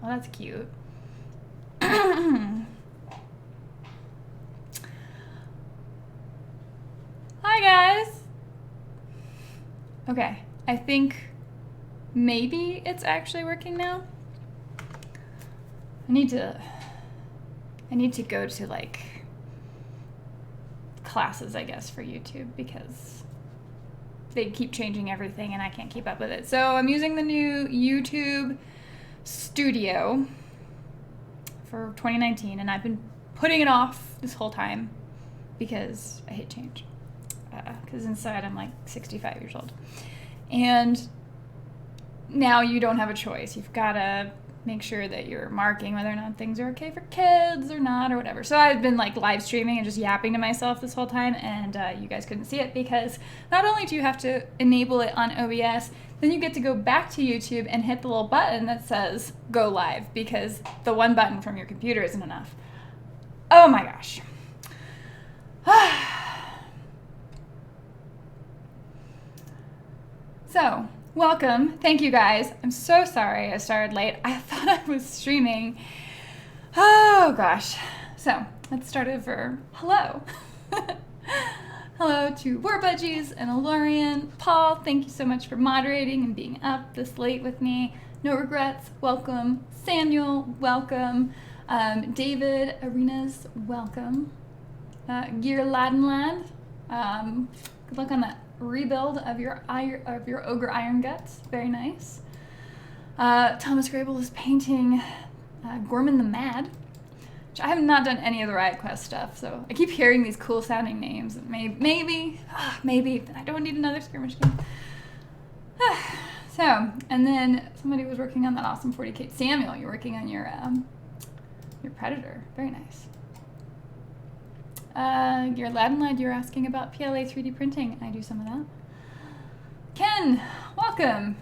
Well, that's cute. Hi, guys. Okay, I think maybe it's actually working now. I need to go to like classes, I guess, for YouTube because they keep changing everything and I can't keep up with it. So I'm using the new YouTube Studio for 2019 and I've been putting it off this whole time because I hate change. Because inside I'm like 65 years old. And now you don't have a choice. You've got to make sure that you're marking whether or not things are okay for kids or not or whatever. So I've been like live streaming and just yapping to myself this whole time, and you guys couldn't see it because not only do you have to enable it on OBS, then you get to go back to YouTube and hit the little button that says go live because the one button from your computer isn't enough. Oh my gosh. So, welcome. Thank you guys. I'm so sorry I started late. I thought I was streaming. Oh gosh. So, let's start over. Hello. Hello to War Budgies and Alorian. Paul, thank you so much for moderating and being up this late with me. No regrets. Welcome. Samuel, welcome. David Arenas, welcome. Gear Ladenland, good luck on that rebuild of your ogre iron guts. Very nice. Thomas Grable is painting Gorman the Mad, which I have not done any of the Riot Quest stuff, so I keep hearing these cool sounding names. Maybe I don't need another skirmish game. So, and then somebody was working on that awesome 40K. Samuel, you're working on your Predator. Very nice. Your Ladenlad, you're asking about PLA 3D printing. I do some of that. Ken, welcome.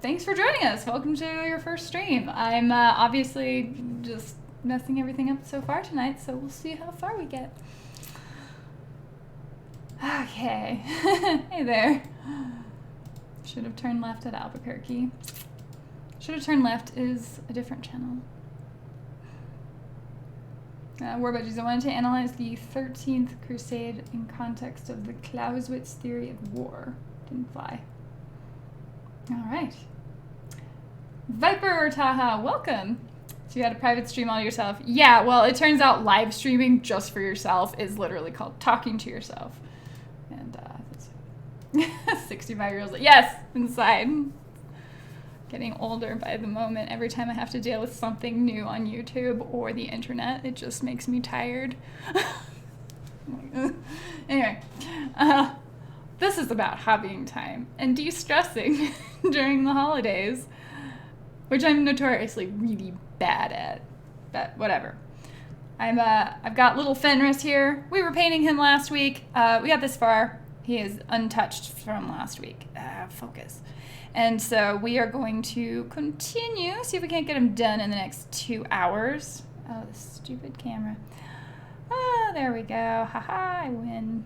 Thanks for joining us. Welcome to your first stream. I'm obviously just messing everything up so far tonight, so we'll see how far we get. Okay. Hey there. Should have turned left at Albuquerque. Should have turned left is a different channel. War Budgies, I wanted to analyze the 13th Crusade in context of the Clausewitz theory of war. Didn't fly. All right. Viper Taha, welcome. So you had a private stream all to yourself. Yeah, well, it turns out live streaming just for yourself is literally called talking to yourself. And 65-year-olds, yes, inside. Getting older by the moment. Every time I have to deal with something new on YouTube or the internet, it just makes me tired. Anyway, this is about hobbying time and de-stressing during the holidays, which I'm notoriously really bad at, but whatever. I've got little Fenris here. We were painting him last week. We got this far. He is untouched from last week. Focus. And so we are going to continue, see if we can't get him done in the next 2 hours. Oh, this stupid camera. Ah, there we go. Haha, I win.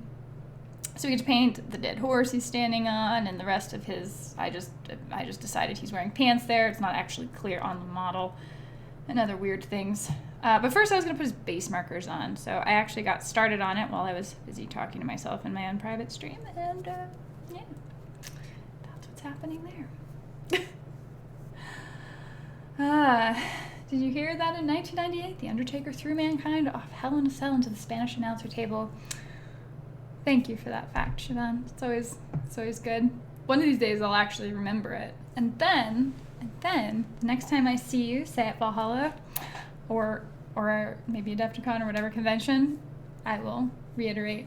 So we get to paint the dead horse he's standing on and the rest of his, I just decided he's wearing pants there. It's not actually clear on the model and other weird things. But first I was going to put his base markers on. So I actually got started on it while I was busy talking to myself in my own private stream. And yeah. Happening there. Did you hear that in 1998? The Undertaker threw mankind off Hell in a Cell into the Spanish announcer table. Thank you for that fact, Siobhan. It's always good. One of these days I'll actually remember it. And then, next time I see you, say at Valhalla, or maybe Adepticon or whatever convention, I will reiterate.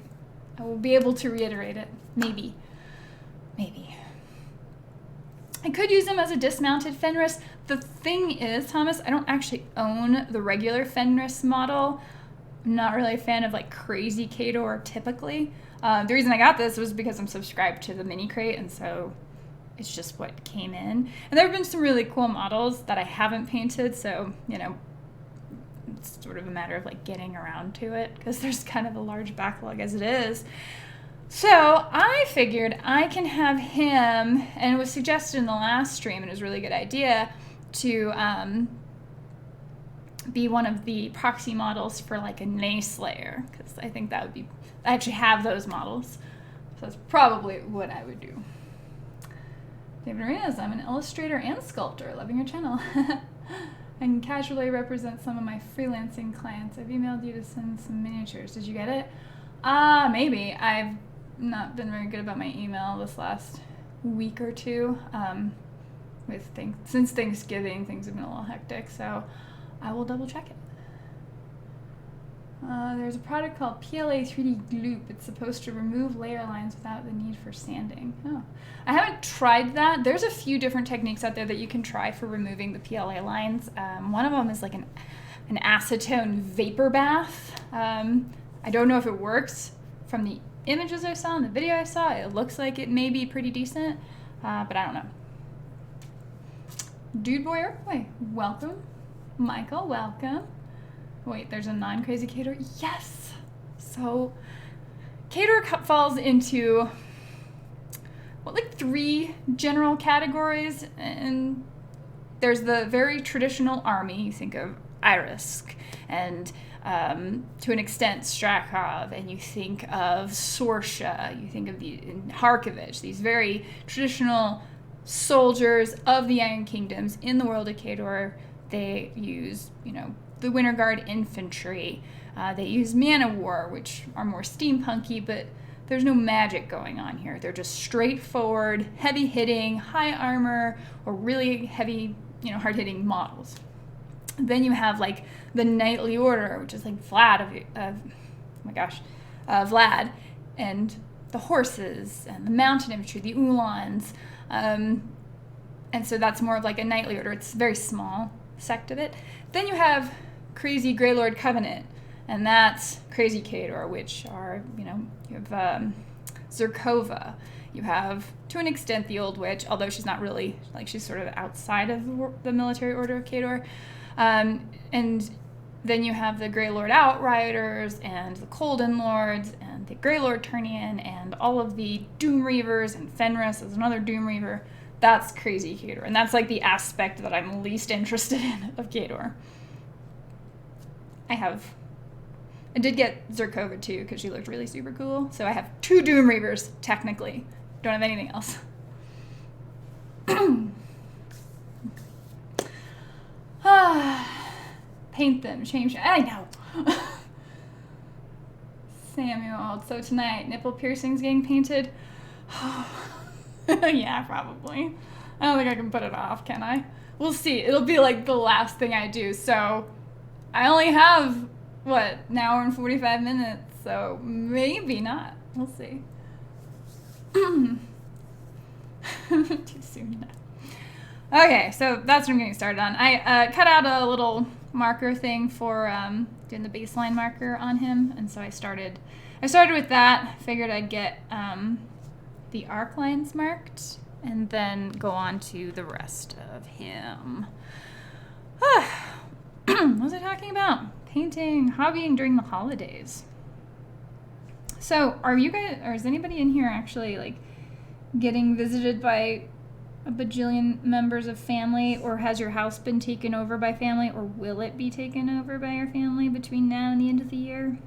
I will be able to reiterate it. Maybe. I could use him as a dismounted Fenris. The thing is, Thomas, I don't actually own the regular Fenris model. I'm not really a fan of like crazy Khador typically. The reason I got this was because I'm subscribed to the mini crate, and so it's just what came in. And there have been some really cool models that I haven't painted, so, you know, it's sort of a matter of like getting around to it because there's kind of a large backlog as it is. So I figured I can have him, and it was suggested in the last stream, and it was a really good idea, to be one of the proxy models for like a Nace layer, because I think that would be, I actually have those models, so that's probably what I would do. David Arenas, I'm an illustrator and sculptor, loving your channel. I can casually represent some of my freelancing clients. I've emailed you to send some miniatures. Did you get it? Maybe. I've not been very good about my email this last week or two. Since Thanksgiving, things have been a little hectic, so I will double check it. There's a product called PLA 3D Gloop. It's supposed to remove layer lines without the need for sanding. Oh, I haven't tried that. There's a few different techniques out there that you can try for removing the PLA lines. One of them is like an acetone vapor bath. I don't know if it works. From the images I saw and the video I saw, it looks like it may be pretty decent, but I don't know. Dude Boyer, wait, welcome. Michael, welcome. Wait, there's a non-crazy caterer? Yes! So, caterer falls into, like 3 general categories, and there's the very traditional army. You think of Irisk, and to an extent Strakov, and you think of Sorsha, you think of Harkovich, these very traditional soldiers of the Iron Kingdoms in the world of Khador. They use, the Winter Guard infantry. They use Man of War, which are more steampunky, but there's no magic going on here. They're just straightforward, heavy-hitting, high armor, or really heavy, hard-hitting models. Then you have like the Knightly Order, which is like Vlad Vlad, and the horses and the mountain infantry, the Uhlans, and so that's more of like a Knightly Order. It's a very small sect of it. Then you have Crazy Greylord Covenant, and that's Crazy Khador, which are, you have Zerkova. You have, to an extent, the Old Witch, although she's not really, she's sort of outside of the military order of Khador. And then you have the Greylord Outriders, and the Colden Lords, and the Greylord Turnian, and all of the Doom Reavers, and Fenris is another Doom Reaver. That's Crazy Khador, and that's like the aspect that I'm least interested in of Khador. I did get Zerkova too, because she looked really super cool. So I have 2 Doom Reavers, technically. Don't have anything else. Paint them, change. I know. Samuel, so tonight, nipple piercings getting painted? Yeah, probably. I don't think I can put it off, can I? We'll see. It'll be like the last thing I do, so I only have, an hour and 45 minutes, so maybe not. We'll see. Too soon now. Okay, so that's what I'm getting started on. I cut out a little marker thing for doing the baseline marker on him, and so I started with that. Figured I'd get the arc lines marked, and then go on to the rest of him. What was I talking about? Painting, hobbying during the holidays. So, are you guys, or is anybody in here actually getting visited by a bajillion members of family, or has your house been taken over by family, or will it be taken over by your family between now and the end of the year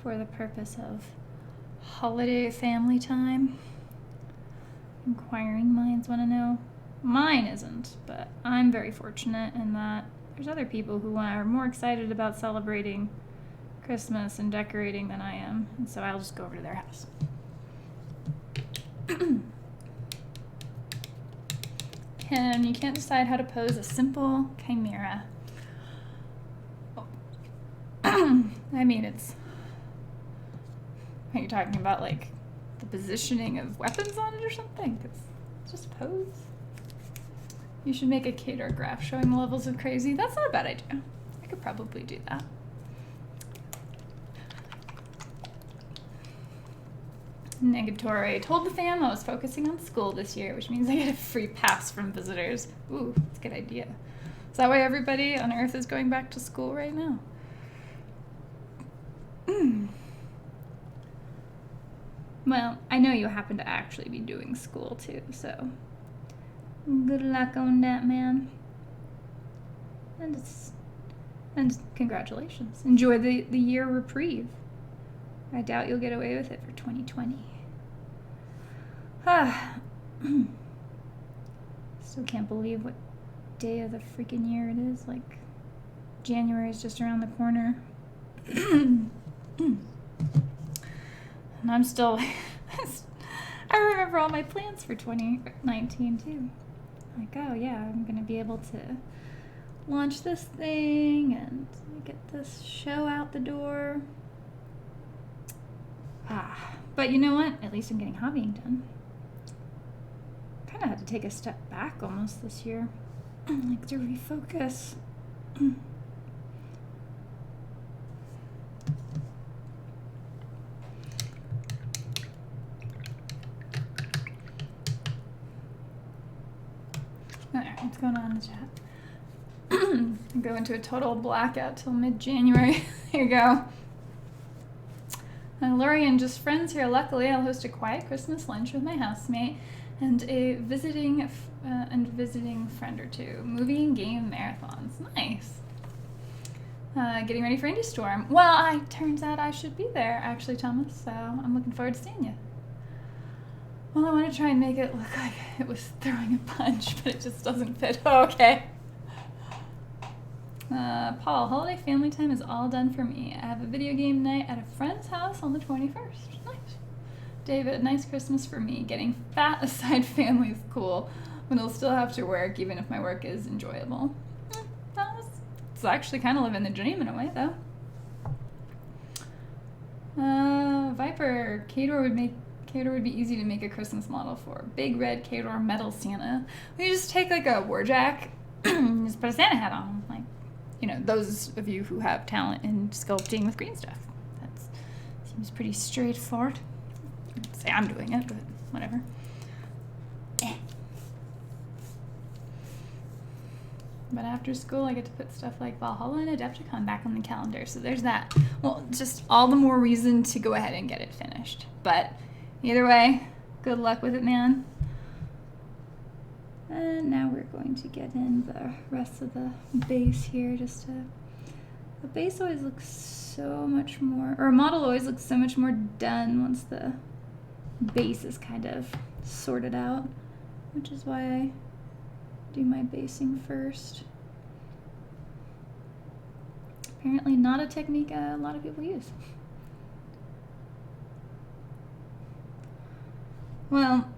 for the purpose of holiday family time? Inquiring minds want to know. Mine isn't, but I'm very fortunate in that there's other people who are more excited about celebrating Christmas and decorating than I am, and so I'll just go over to their house. You can't decide how to pose a simple chimera. I mean, are you talking about the positioning of weapons on it or something? It's just a pose. You should make a Khador graph showing the levels of crazy. That's not a bad idea. I could probably do that. Negatory. Told the fam I was focusing on school this year, which means I get a free pass from visitors. Ooh, that's a good idea. Is that why everybody on Earth is going back to school right now? Well, I know you happen to actually be doing school too, so good luck on that, man. And And congratulations. Enjoy the year reprieve. I doubt you'll get away with it for 2020. Still can't believe what day of the freaking year it is. Like, January is just around the corner. And I'm still... I remember all my plans for 2019, too. Like, oh, yeah, I'm going to be able to launch this thing and get this show out the door. But you know what? At least I'm getting hobbying done. Kind of had to take a step back almost this year. Like, to refocus. Alright, what's going on in the chat? Go into a total blackout till mid-January. There you go. Lorian, just friends here. Luckily, I'll host a quiet Christmas lunch with my housemate and a visiting friend or two. Movie and game marathons. Nice. Getting ready for Indie Storm. Well, turns out I should be there, actually, Thomas, so I'm looking forward to seeing you. Well, I want to try and make it look like it was throwing a punch, but it just doesn't fit. Oh, okay. Paul, holiday family time is all done for me. I have a video game night at a friend's house on the 21st. Nice. David, nice Christmas for me. Getting fat aside family is cool, but I'll still have to work even if my work is enjoyable. It's actually kind of living the dream in a way, though. Viper, Kador would be easy to make a Christmas model for. Big red Kador metal Santa. We just take like a warjack and just put a Santa hat on him. Like, you know, those of you who have talent in sculpting with green stuff. That seems pretty straightforward. I'd say I'm doing it, but whatever. But after school, I get to put stuff like Valhalla and Adepticon back on the calendar. So there's that. Well, just all the more reason to go ahead and get it finished. But either way, good luck with it, man. And now we're going to get in the rest of the base here. The base always looks so much more, or a model always looks so much more done once the base is kind of sorted out, which is why I do my basing first. Apparently not a technique a lot of people use. Well,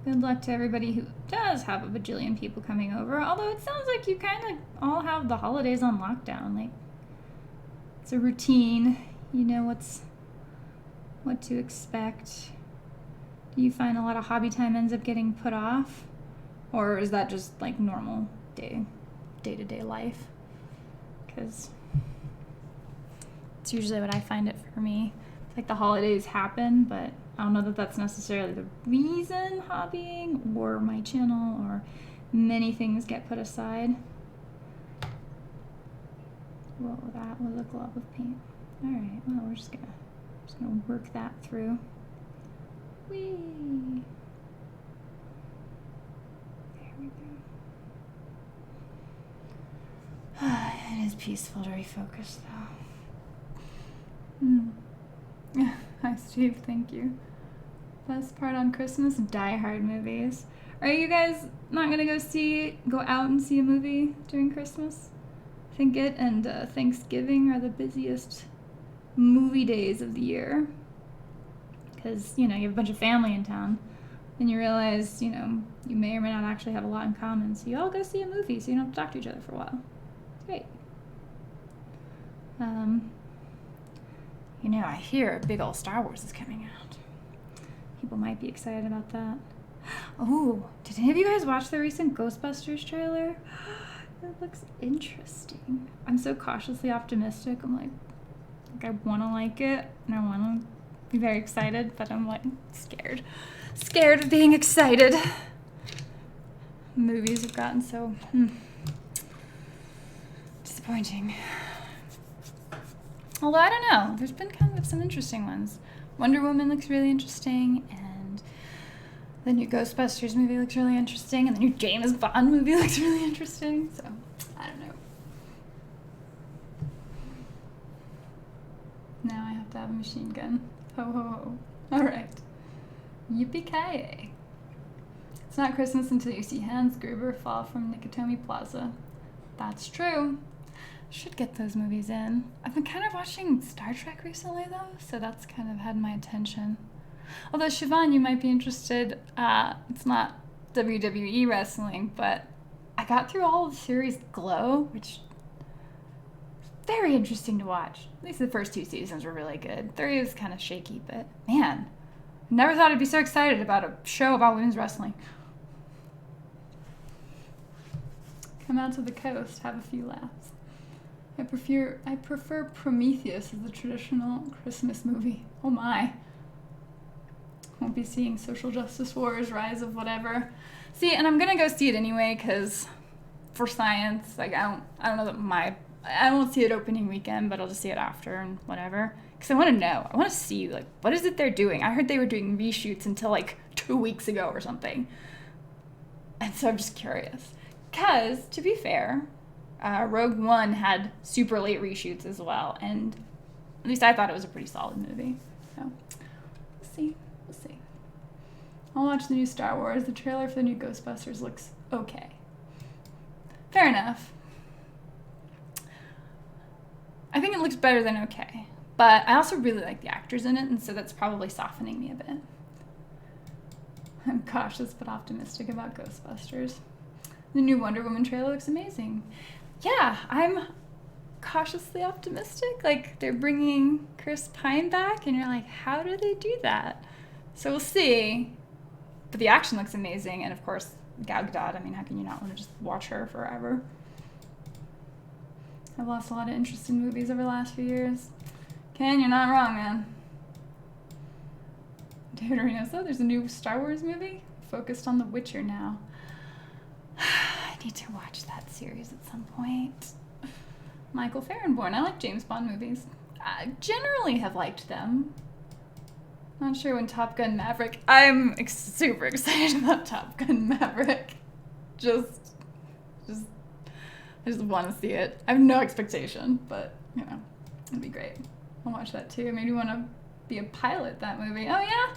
good luck to everybody who does have a bajillion people coming over, although it sounds like you kind of all have the holidays on lockdown. Like, it's a routine. You know what to expect. Do you find a lot of hobby time ends up getting put off? Or is that just like normal day-to-day life? Because it's usually what I find it for me. It's like the holidays happen, but I don't know that that's necessarily the reason hobbying or my channel or many things get put aside. Well, that was a glove of paint. All right, well, we're just gonna work that through. Whee! There we go. It is peaceful to refocus, though. Hi, Steve. Thank you. Best part on Christmas? Die Hard movies. Are you guys not gonna go out and see a movie during Christmas? I think it and Thanksgiving are the busiest movie days of the year. Because, you know, you have a bunch of family in town. And you realize, you know, you may or may not actually have a lot in common. So you all go see a movie so you don't have to talk to each other for a while. It's great. You know, I hear a big old Star Wars is coming out. People might be excited about that. Oh, did any of you guys watch the recent Ghostbusters trailer? It looks interesting. I'm so cautiously optimistic. I'm like I want to like it, and I want to be very excited, but I'm like scared. Scared of being excited. Movies have gotten so disappointing. Although, I don't know, there's been kind of some interesting ones. Wonder Woman looks really interesting, and the new Ghostbusters movie looks really interesting, and the new James Bond movie looks really interesting, so, I don't know. Now I have to have a machine gun. Ho ho ho. Alright. Yippee-ki-yay. It's not Christmas until you see Hans Gruber fall from Nakatomi Plaza. That's true. Should get those movies in. I've been kind of watching Star Trek recently, though, so that's kind of had my attention. Although, Siobhan, you might be interested. It's not WWE wrestling, but I got through all of the series Glow, which is very interesting to watch. At least the first 2 seasons were really good. 3 is kind of shaky, but man, never thought I'd be so excited about a show about women's wrestling. Come out to the coast, have a few laughs. I prefer Prometheus as the traditional Christmas movie. Oh my. Won't be seeing Social Justice Wars, Rise of whatever. See, and I'm gonna go see it anyway, because for science, like I don't know that I won't see it opening weekend, but I'll just see it after and whatever. Because I want to know. I want to see, like, what is it they're doing? I heard they were doing reshoots until, like, 2 weeks ago or something. And so I'm just curious. Because, to be fair, Rogue One had super late reshoots as well. And at least I thought it was a pretty solid movie. So, we'll see. We'll see. I'll watch the new Star Wars. The trailer for the new Ghostbusters looks okay. Fair enough. I think it looks better than okay. But I also really like the actors in it, and so that's probably softening me a bit. I'm cautious but optimistic about Ghostbusters. The new Wonder Woman trailer looks amazing. Yeah, I'm cautiously optimistic. Like, they're bringing Chris Pine back, and you're like, how do they do that? So we'll see. But the action looks amazing, and of course, Gal Gadot. I mean, how can you not want to just watch her forever? I've lost a lot of interest in movies over the last few years. Ken, you're not wrong, man. David Reynoso, there's a new Star Wars movie focused on The Witcher now. I need to watch that series at some point. Michael Farrenborn, I like James Bond movies. I generally have liked them. Not sure when Top Gun Maverick. I'm super excited about Top Gun Maverick. I just want to see it. I have no expectation, but, you know, it'd be great. I'll watch that too. Maybe want to be a pilot, that movie. Oh, yeah?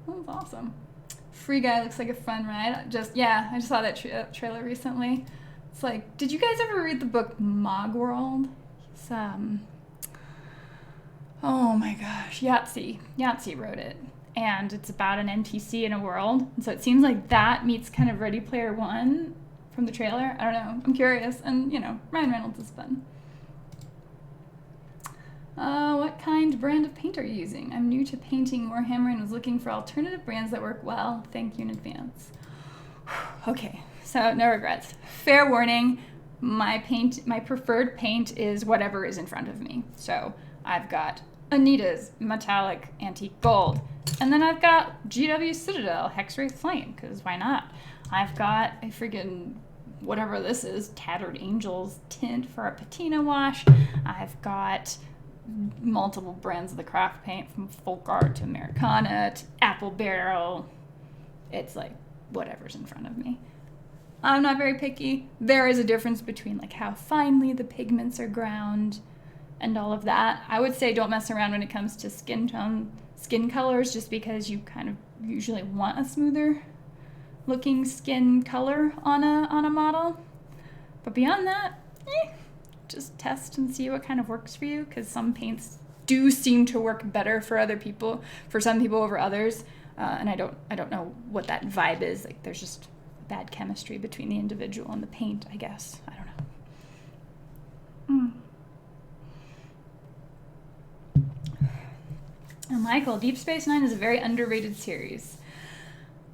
That was awesome. Free Guy looks like a fun ride. I just saw that trailer recently. It's like, did you guys ever read the book Mogworld? It's, oh my gosh, Yahtzee wrote it. And it's about an NPC in a world. And so it seems like that meets kind of Ready Player One from the trailer. I don't know. I'm curious. And, you know, Ryan Reynolds is fun. What kind brand of paint are you using? I'm new to painting Warhammer and was looking for alternative brands that work well. Thank you in advance. Okay, so no regrets. Fair warning, my preferred paint is whatever is in front of me. So I've got Anita's Metallic Antique Gold. And then I've got GW Citadel Hexwraith Flame, because why not? I've got a friggin' whatever this is, Tattered Angels tint for a patina wash. I've got multiple brands of the craft paint, from Folk Art to Americana to Apple Barrel. It's like whatever's in front of me. I'm not very picky. There is a difference between like how finely the pigments are ground and all of that. I would say don't mess around when it comes to skin tone, skin colors, just because you kind of usually want a smoother looking skin color on a model. But beyond that, just test and see what kind of works for you, because some paints do seem to work better for other people, for some people over others. And I don't know what that vibe is. Like, there's just bad chemistry between the individual and the paint, I guess. I don't know. And Michael, Deep Space Nine is a very underrated series.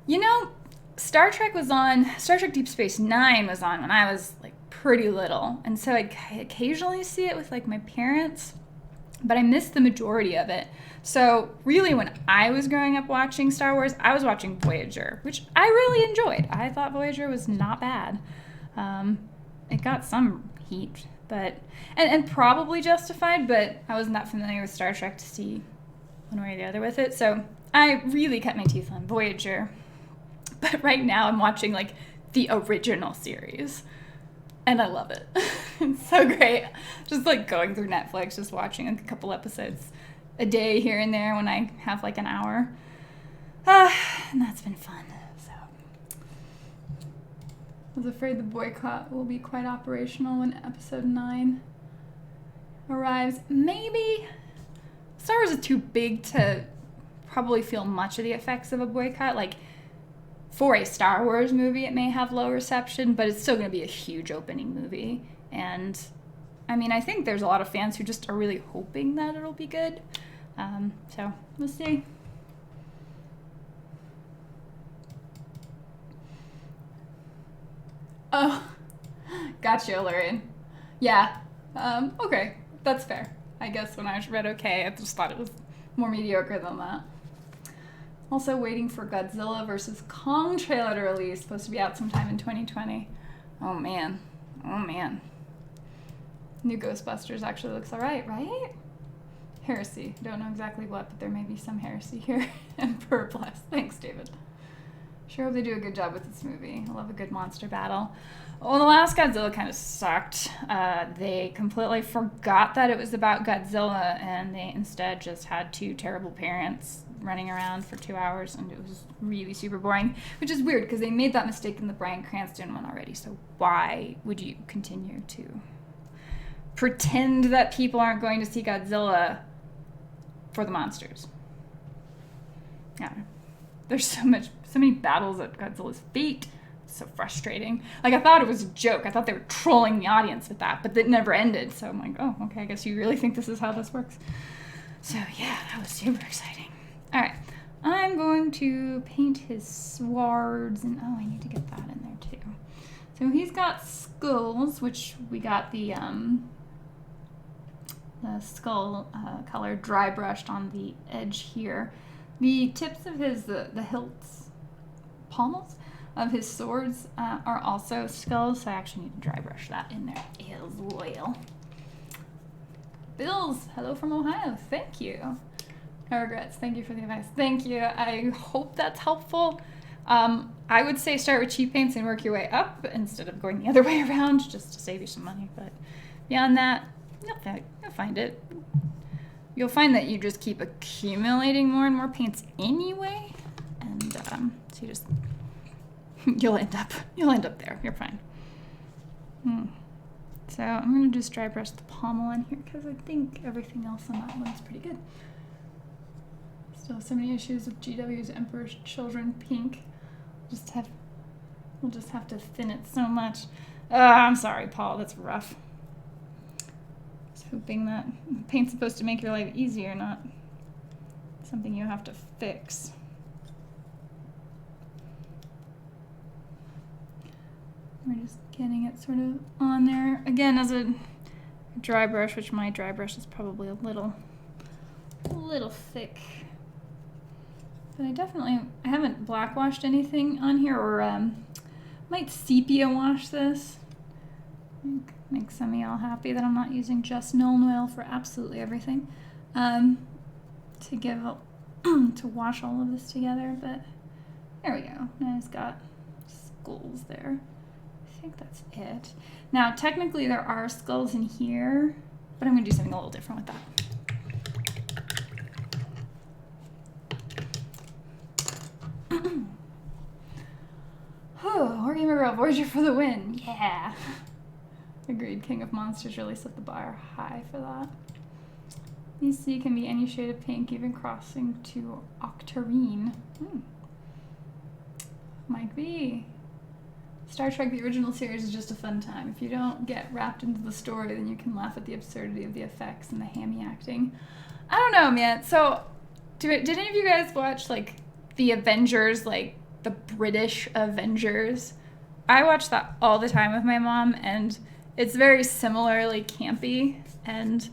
You know, Star Trek Deep Space Nine was on when I was like pretty little, and so I occasionally see it with like my parents, but I missed the majority of it. So really, when I was growing up watching Star Wars, I was watching Voyager, which I really enjoyed. I thought Voyager was not bad. It got some heat, but and probably justified, but I wasn't that familiar with Star Trek to see one way or the other with it. So I really cut my teeth on Voyager. But right now I'm watching like the original series, and I love it. It's so great. Just like going through Netflix, just watching a couple episodes. a day here and there when I have like an hour. And that's been fun. So I was afraid the boycott will be quite operational when episode 9 arrives. Maybe Star Wars is too big to probably feel much of the effects of a boycott. Like, for a Star Wars movie, it may have low reception, but it's still going to be a huge opening movie. And, I mean, I think there's a lot of fans who just are really hoping that it'll be good. So, we'll see. Oh, gotcha, Lorraine. Yeah, okay, that's fair. I guess when I read okay, I just thought it was more mediocre than that. Also waiting for Godzilla vs. Kong trailer to release, supposed to be out sometime in 2020. Oh man. New Ghostbusters actually looks alright, right? Heresy. Don't know exactly what, but there may be some heresy here. Emperor Bless. Thanks, David. Sure hope they do a good job with this movie. I love a good monster battle. Well, the last Godzilla kind of sucked. They completely forgot that it was about Godzilla, and they instead just had 2 terrible parents running around for 2 hours, and it was really super boring, which is weird because they made that mistake in the Bryan Cranston one already, so why would you continue to pretend that people aren't going to see Godzilla for the monsters? Yeah. There's so many battles at Godzilla's feet. It's so frustrating. Like, I thought it was a joke. I thought they were trolling the audience with that, but it never ended. So I'm like, oh, okay, I guess you really think this is how this works. So yeah, that was super exciting. All right, I'm going to paint his swords, and oh, I need to get that in there too. So he's got skulls, which we got the skull color dry brushed on the edge here. The tips of his, the hilts, pommels of his swords are also skulls, so I actually need to dry brush that in there as well. Bills, hello from Ohio, thank you. No regrets, thank you for the advice. Thank you, I hope that's helpful. I would say start with cheap paints and work your way up instead of going the other way around, just to save you some money, but beyond that, you'll find it. You'll find that you just keep accumulating more and more paints anyway, and so you just you'll end up there. You're fine. So I'm gonna just dry brush the pommel in here because I think everything else on that one's pretty good. Still so many issues with GW's Emperor's Children pink. We'll just have to thin it so much. I'm sorry, Paul. That's rough. Hoping that paint's supposed to make your life easier, not something you have to fix. We're just getting it sort of on there. Again, as a dry brush, which my dry brush is probably a little thick. But I haven't black washed anything on here, or might sepia wash this. Make some of y'all happy that I'm not using just Nuln Oil for absolutely everything to wash all of this together, but there we go. Now it's got skulls there. I think that's it. Now technically there are skulls in here, but I'm gonna do something a little different with that. Wargamer Girl, Voyager for the win. Yeah. Agreed. King of Monsters really set the bar high for that. EC can be any shade of pink, even crossing to octarine. Mike B. Star Trek, the original series, is just a fun time. If you don't get wrapped into the story, then you can laugh at the absurdity of the effects and the hammy acting. I don't know, man. So, did any of you guys watch, like, the Avengers, like, the British Avengers? I watch that all the time with my mom, and it's very similarly campy and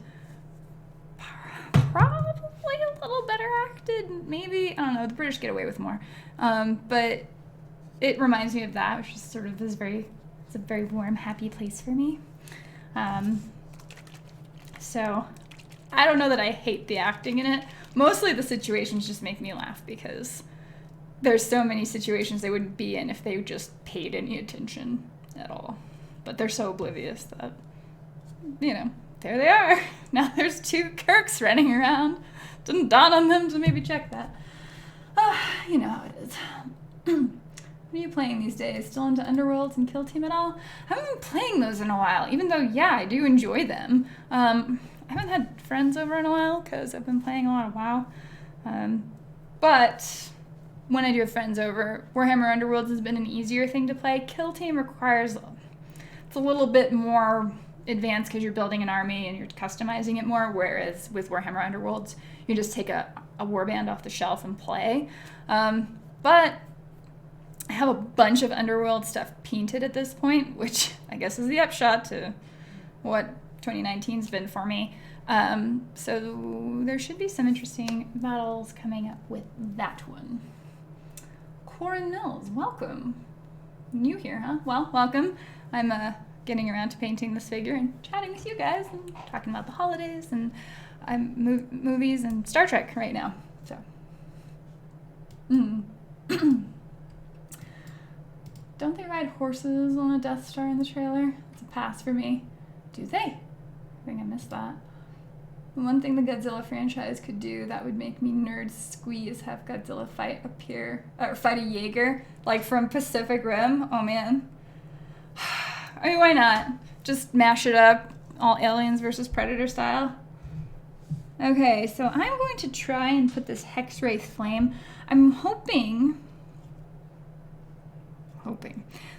probably a little better acted. Maybe, I don't know, the British get away with more. But it reminds me of that, which is sort of it's a very warm, happy place for me. So I don't know that I hate the acting in it. Mostly the situations just make me laugh because there's so many situations they wouldn't be in if they just paid any attention at all. But they're so oblivious that, there they are. Now there's 2 Kirks running around. Didn't dawn on them to maybe check that. You know how it is. What are you playing these days? Still into Underworlds and Kill Team at all? I haven't been playing those in a while, even though, yeah, I do enjoy them. I haven't had friends over in a while because I've been playing a lot of WoW. But when I do have friends over, Warhammer Underworlds has been an easier thing to play. Kill Team requires, it's a little bit more advanced because you're building an army and you're customizing it more, whereas with Warhammer Underworlds, you just take a warband off the shelf and play. But I have a bunch of Underworld stuff painted at this point, which I guess is the upshot to what 2019's been for me. So there should be some interesting battles coming up with that one. Corin Mills, welcome. New here, huh? Well, welcome. I'm getting around to painting this figure and chatting with you guys and talking about the holidays and movies and Star Trek right now. So. Don't they ride horses on a Death Star in the trailer? It's a pass for me. Do they? I think I missed that. One thing the Godzilla franchise could do that would make me nerd squeeze, have Godzilla fight a Jaeger, like from Pacific Rim. Oh man. I mean, why not? Just mash it up, all Aliens versus Predator style. Okay, so I'm going to try and put this Hexwraith Flame. I'm hoping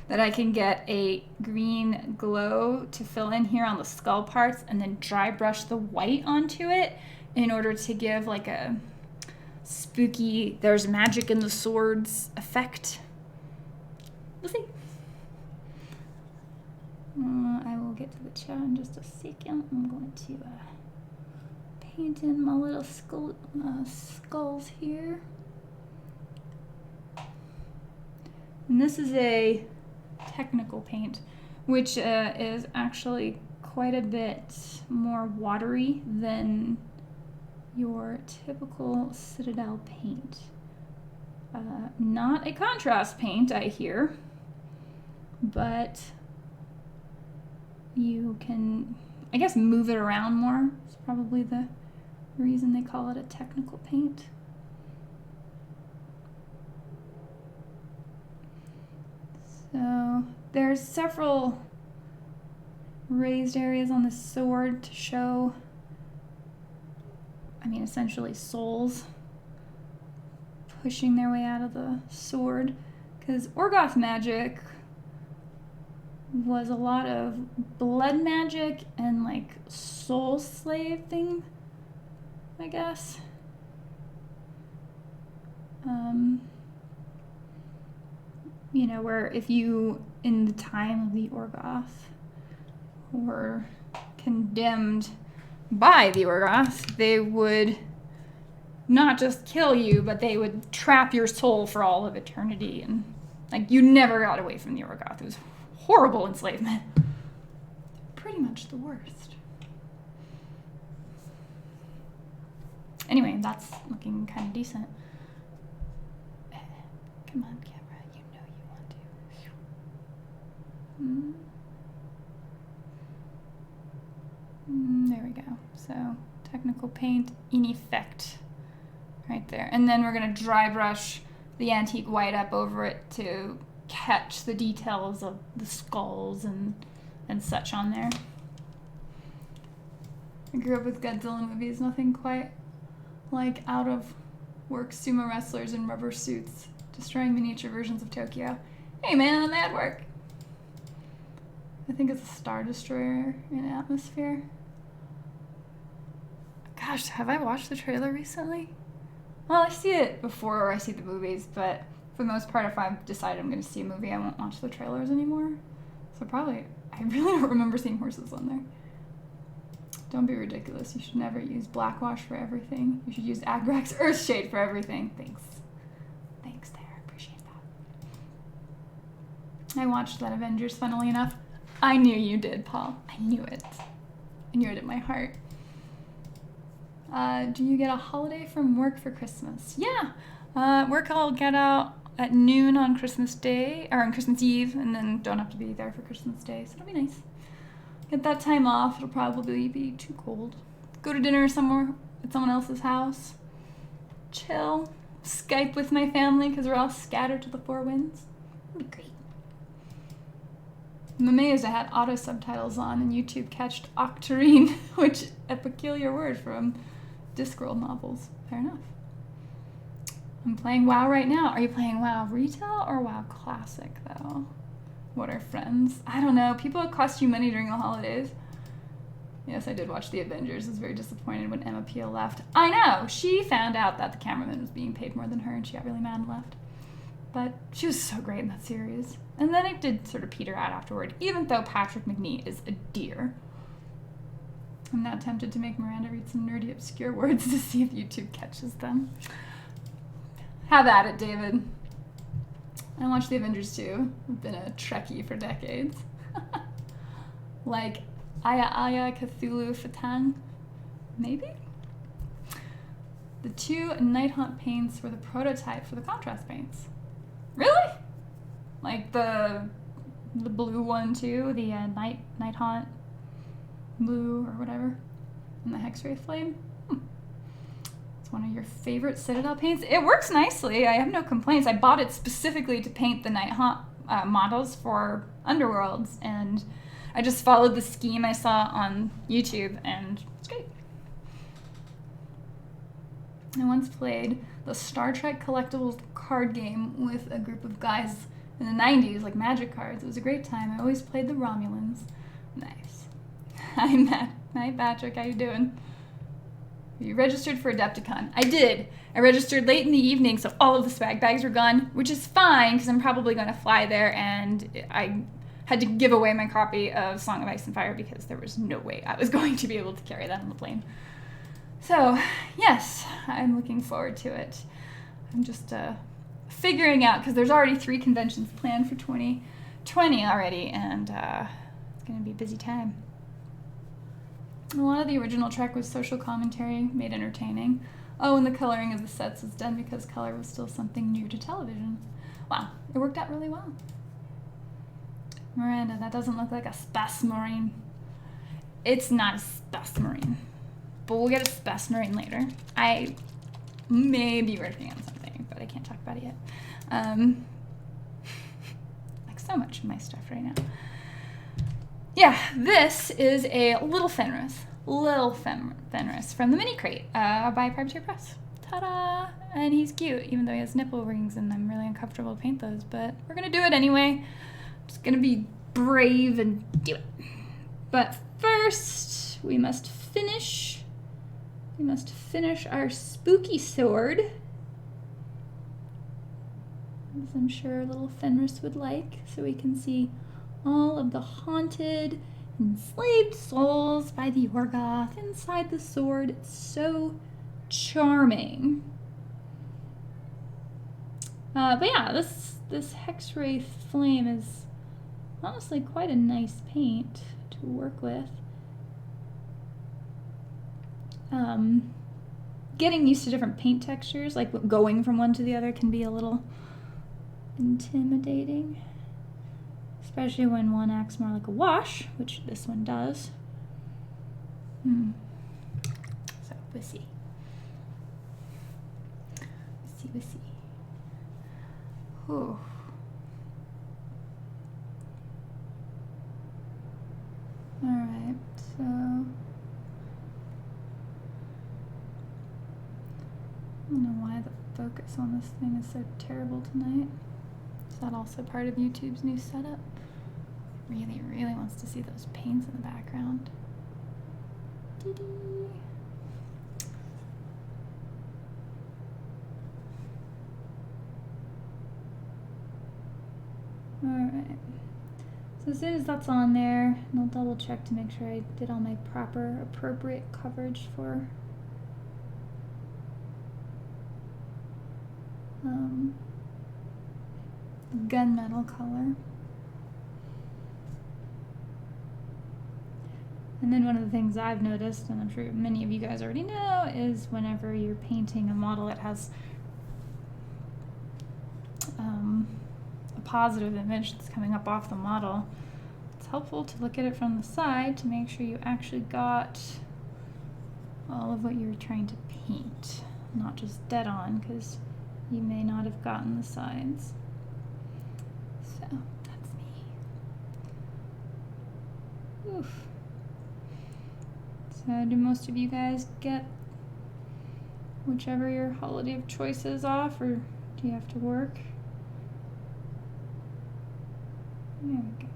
that I can get a green glow to fill in here on the skull parts and then dry brush the white onto it in order to give like a spooky, there's magic in the swords effect. We'll see. I will get to the chat in just a second. I'm going to paint in my little skulls here. And this is a technical paint, which is actually quite a bit more watery than your typical Citadel paint. Not a contrast paint, I hear, but you can, I guess, move it around more. It's probably the reason they call it a technical paint. So there's several raised areas on the sword to show, I mean, essentially souls pushing their way out of the sword, because Orgoth magic was a lot of blood magic and like soul slave thing, I guess. You know, where if you, in the time of the Orgoth, were condemned by the Orgoth, they would not just kill you, but they would trap your soul for all of eternity. And, like, you never got away from the Orgoth. It was horrible enslavement. Pretty much the worst. Anyway, that's looking kind of decent. Come on, camera. You know you want to. There we go. So, technical paint in effect. Right there. And then we're going to dry brush the antique white up over it to catch the details of the skulls and such on there. I grew up with Godzilla movies. Nothing quite like out of work sumo wrestlers in rubber suits destroying miniature versions of Tokyo. Hey man, that work. I think it's a Star Destroyer in atmosphere. Gosh, have I watched the trailer recently? Well, I see it before I see the movies, but for the most part, if I've decided I'm going to see a movie, I won't watch the trailers anymore. So probably, I really don't remember seeing horses on there. Don't be ridiculous. You should never use Blackwash for everything. You should use Agrax Earthshade for everything. Thanks. Thanks there. I appreciate that. I watched that Avengers, funnily enough. I knew you did, Paul. I knew it. I knew it in my heart. Do you get a holiday from work for Christmas? Yeah. Work I'll get out at noon on Christmas Day, or on Christmas Eve, and then don't have to be there for Christmas Day, so it'll be nice. Get that time off. It'll probably be too cold. Go to dinner somewhere at someone else's house. Chill. Skype with my family because we're all scattered to the four winds. It'll be great. I'm amazed I had auto subtitles on and YouTube catched octarine, which a peculiar word from Discworld novels. Fair enough. I'm playing WoW right now. Are you playing WoW Retail or WoW Classic, though? What are friends? I don't know. People cost you money during the holidays. Yes, I did watch The Avengers. I was very disappointed when Emma Peel left. I know! She found out that the cameraman was being paid more than her and she got really mad and left. But she was so great in that series. And then it did sort of peter out afterward, even though Patrick McNee is a dear. I'm now tempted to make Miranda read some nerdy obscure words to see if YouTube catches them. Have at it, David. I watched The Avengers too. I've been a Trekkie for decades. Like Aya Cthulhu Fatang, maybe? The two Night Haunt paints were the prototype for the contrast paints. Really? Like the blue one too, the Night Haunt blue or whatever, and the Hexwraith Flame. It's one of your favorite Citadel paints. It works nicely. I have no complaints. I bought it specifically to paint the Night Haunt models for Underworlds, and I just followed the scheme I saw on YouTube, and it's great. I once played the Star Trek collectibles card game with a group of guys in the 90s, like Magic cards. It was a great time. I always played the Romulans. Nice. Hi, Matt. Hi, Patrick. How you doing? You registered for Adepticon. I did. I registered late in the evening, so all of the swag bags were gone, which is fine, because I'm probably going to fly there, and I had to give away my copy of Song of Ice and Fire because there was no way I was going to be able to carry that on the plane. So, yes, I'm looking forward to it. I'm just figuring out, because there's already 3 conventions planned for 2020 already, and it's going to be a busy time. A lot of the original Trek was social commentary, made entertaining. Oh, and the coloring of the sets was done because color was still something new to television. Wow, it worked out really well. Miranda, that doesn't look like a Space Marine. It's not a Space Marine, but we'll get a Space Marine later. I may be working on something, but I can't talk about it yet. Like so much of my stuff right now. Yeah, this is a Little Fenris. Fenris from the Mini Crate by Privateer Press. Ta-da! And he's cute, even though he has nipple rings, and I'm really uncomfortable to paint those, but we're gonna do it anyway. I'm just gonna be brave and do it. But first, we must finish our spooky sword, as I'm sure little Fenris would like, so we can see all of the haunted, enslaved souls by the Orgoth inside the sword. It's so charming. But yeah, this Hexwraith Flame is honestly quite a nice paint to work with. Getting used to different paint textures, like going from one to the other, can be a little intimidating. Especially when one acts more like a wash, which this one does. So, we'll see. We'll see. Whew. Alright, so... I don't know why the focus on this thing is so terrible tonight. Is that also part of YouTube's new setup? Really, really wants to see those paints in the background. Dee-dee. Alright. So as soon as that's on there, and I'll double check to make sure I did all my proper, appropriate coverage for gunmetal color. And then one of the things I've noticed, and I'm sure many of you guys already know, is whenever you're painting a model that has a positive image that's coming up off the model, it's helpful to look at it from the side to make sure you actually got all of what you were trying to paint, not just dead on, because you may not have gotten the sides. So that's me. Oof. So do most of you guys get whichever your holiday of choice is off, or do you have to work? There we go.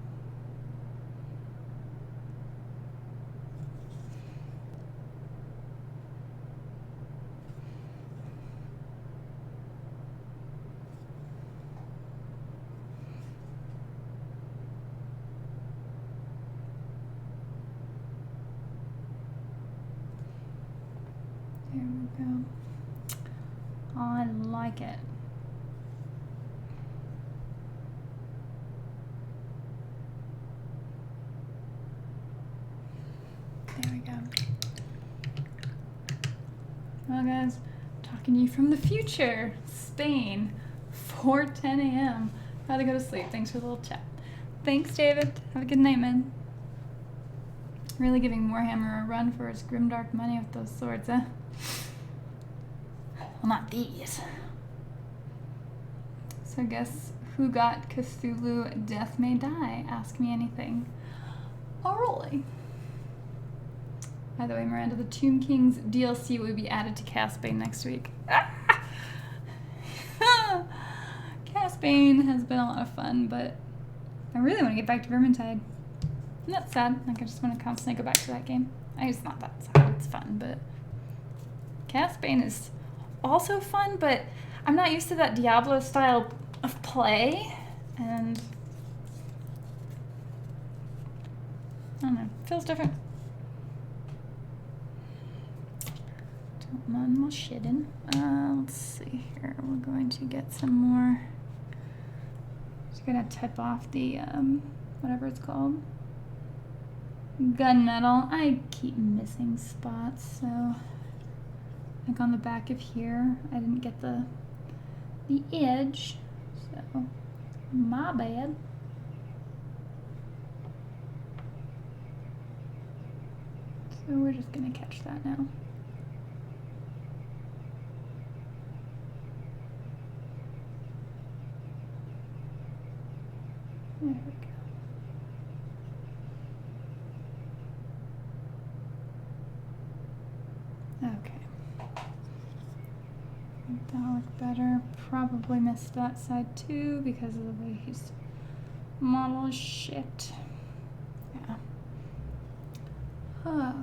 There we go. I like it. There we go. Well, guys, talking to you from the future, Spain, 4:10 a.m. Gotta go to sleep. Thanks for the little chat. Thanks, David. Have a good night, man. Really giving Warhammer a run for its grimdark money with those swords, eh? Well, not these. So guess who got Cthulhu Death May Die? Ask me anything. Oh, really? By the way, Miranda, the Tomb Kings DLC will be added to Casbane next week. Casbane has been a lot of fun, but I really want to get back to Vermintide. And that's sad. Like, I just want to constantly go back to that game. It's not that sad. It's fun, but Casbane is also fun, but I'm not used to that Diablo style of play, and I don't know, it feels different. Don't mind my shitting. Let's see here. We're going to get some more. Just gonna tip off the whatever it's called, gunmetal. I keep missing spots, so like on the back of here, I didn't get the edge, so my bad. So we're just gonna catch that now. There we go. Okay. Make that look better. Probably missed that side too because of the way his model is shit. Yeah. Okay.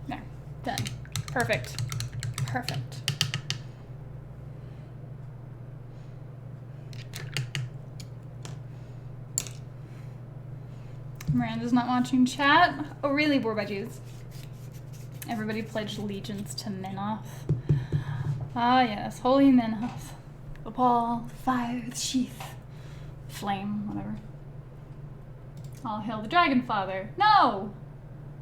There. Done. Perfect. Perfect. Miranda's not watching chat. Oh, really, Borbudgies? Everybody pledged allegiance to Minoth. Ah, yes, holy Minoth. The ball, the fire, the sheath, flame, whatever. All hail the Dragon Father. No!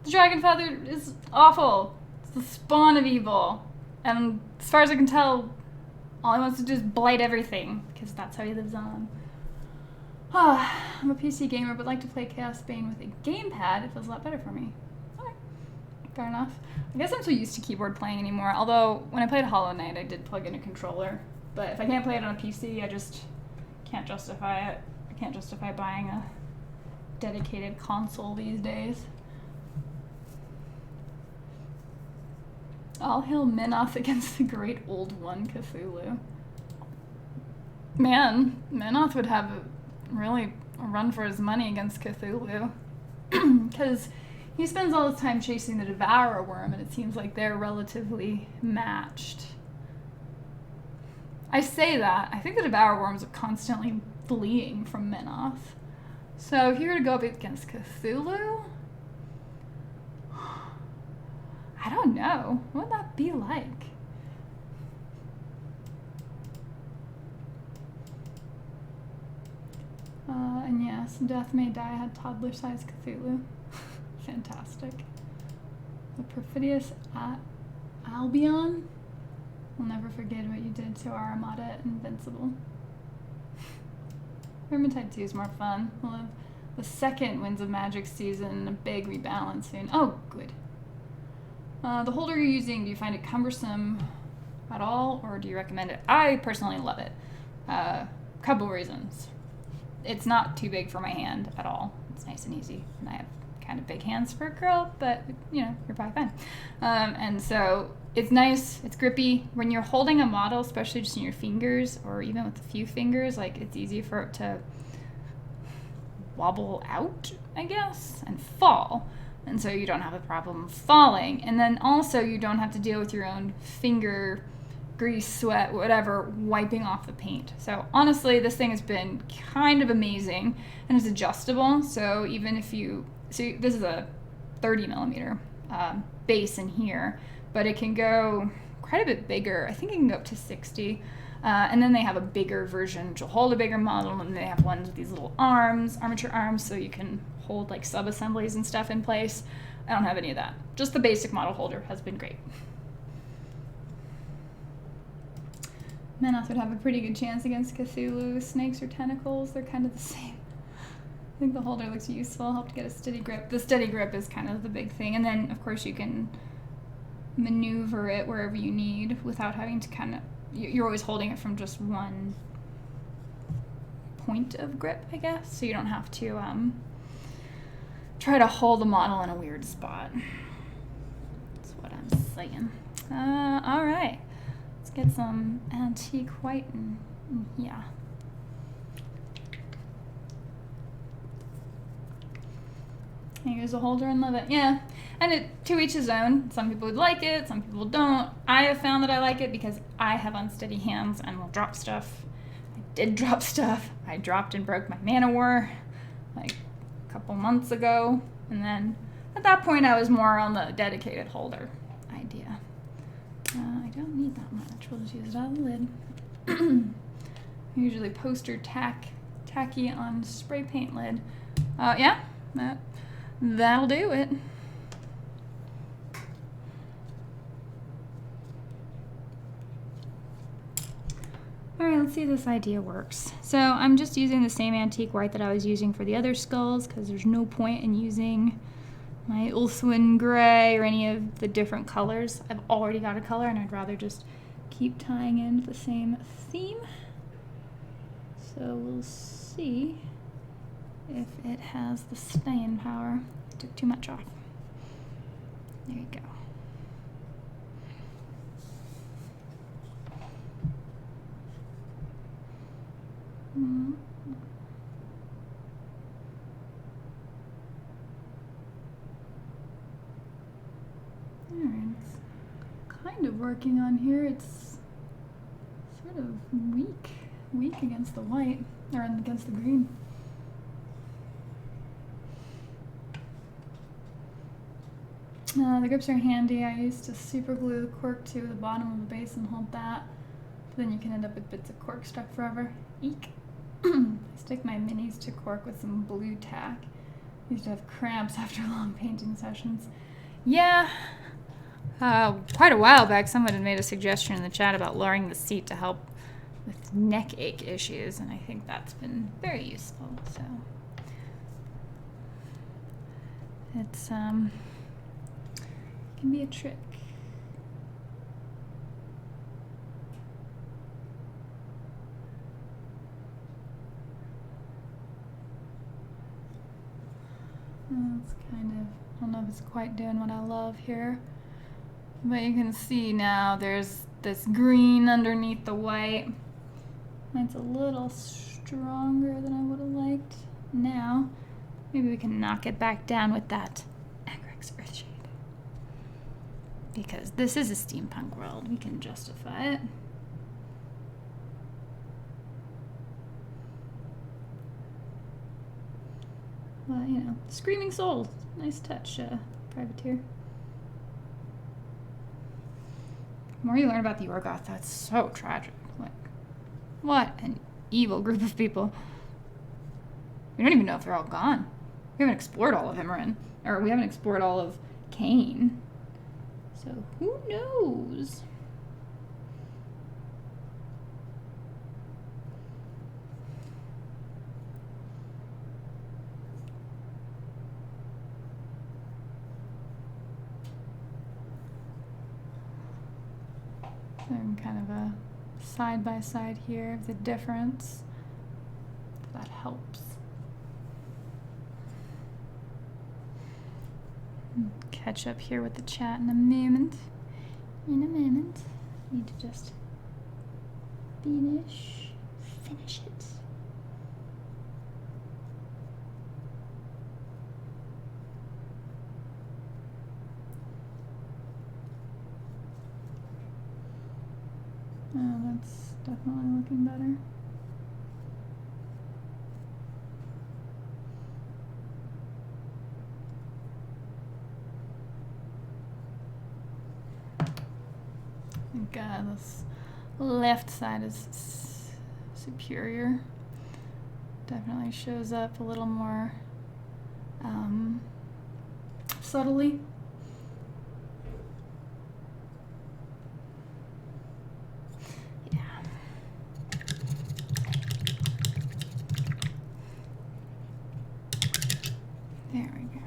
The Dragon Father is awful. It's the spawn of evil. And as far as I can tell, all he wants to do is blight everything, because that's how he lives on. I'm a PC gamer, but like to play Chaos Bane with a gamepad. It feels a lot better for me. Okay, fair enough. I guess I'm so used to keyboard playing anymore, although when I played Hollow Knight, I did plug in a controller. But if I can't play it on a PC, I just can't justify it. I can't justify buying a dedicated console these days. All hail Minoth against the great old one, Cthulhu. Man, Minoth would have really a run for his money against Cthulhu. Because he spends all his time chasing the Devourer Worm, and it seems like they're relatively matched. I say that. I think the Devourer Worms are constantly fleeing from Minoth. So if you were to go up against Cthulhu, I don't know. What would that be like? And yes, Death May Die had toddler-sized Cthulhu. Fantastic. The Perfidious Albion. We'll never forget what you did to our Armada at Invincible. Vermintide 2 is more fun. We'll have the second Winds of Magic season, a big rebalance soon. Oh, good. The holder you're using, do you find it cumbersome at all, or do you recommend it? I personally love it. Couple reasons. It's not too big for my hand at all. It's nice and easy, and I have kind of big hands for a girl, but you know, you're probably fine. And so it's nice, it's grippy. When you're holding a model, especially just in your fingers, or even with a few fingers, like it's easy for it to wobble out, I guess, and fall. And so you don't have a problem falling. And then also you don't have to deal with your own finger grease, sweat, whatever, wiping off the paint. So honestly, this thing has been kind of amazing, and it's adjustable. So even if you, so this is a 30 millimeter base in here, but it can go quite a bit bigger. I think it can go up to 60. And then they have a bigger version, which will hold a bigger model, and they have ones with these little arms, armature arms, so you can hold like sub-assemblies and stuff in place. I don't have any of that. Just the basic model holder has been great. Menoth would have a pretty good chance against Cthulhu. Snakes or tentacles, they're kind of the same. I think the holder looks useful, help to get a steady grip. The steady grip is kind of the big thing. And then, of course, you can maneuver it wherever you need without having to kind of, you're always holding it from just one point of grip, I guess. So you don't have to try to hold the model in a weird spot. That's what I'm saying. All right. Let's get some antique white in here. Here's a holder and love it. Yeah, and it to each his own. Some people would like it, some people don't. I have found that I like it because I have unsteady hands and will drop stuff. I did drop stuff. I dropped and broke my Man-O-War like a couple months ago. And then at that point I was more on the dedicated holder idea. I don't need that much. We'll just use it on the lid. Usually poster tacky on spray paint lid. Yeah, that'll do it. Alright, let's see if this idea works. So I'm just using the same antique white that I was using for the other skulls, because there's no point in using my Ulthuan gray or any of the different colors. I've already got a color and I'd rather just keep tying in the same theme. So we'll see if it has the staying power. I took too much off. There you go. Alright, it's kind of working on here. It's sort of weak against the white, or against the green. The grips are handy. I used to super glue the cork to the bottom of the base and hold that. But then you can end up with bits of cork stuck forever. Eek. I stick my minis to cork with some blue tack. I used to have cramps after long painting sessions. Yeah. Quite a while back, someone had made a suggestion in the chat about lowering the seat to help with neck ache issues, and I think that's been very useful. So it's can be a trick. It's kind of, I don't know if it's quite doing what I love here. But you can see now there's this green underneath the white. It's a little stronger than I would have liked. Now, maybe we can knock it back down with that Agrex Earthshade. Because this is a steampunk world, we can justify it. Well, you know, Screaming Souls. Nice touch, Privateer. The more you learn about the Orgoth, that's so tragic. Like, what an evil group of people. We don't even know if they're all gone. We haven't explored all of Himmerin. Or we haven't explored all of Kane. So who knows? So I'm kind of a side by side here of the difference. That helps. Catch up here with the chat in a moment. Need to just finish it. Oh, that's definitely looking better. God, this left side is superior. Definitely shows up a little more subtly. Yeah. There we go.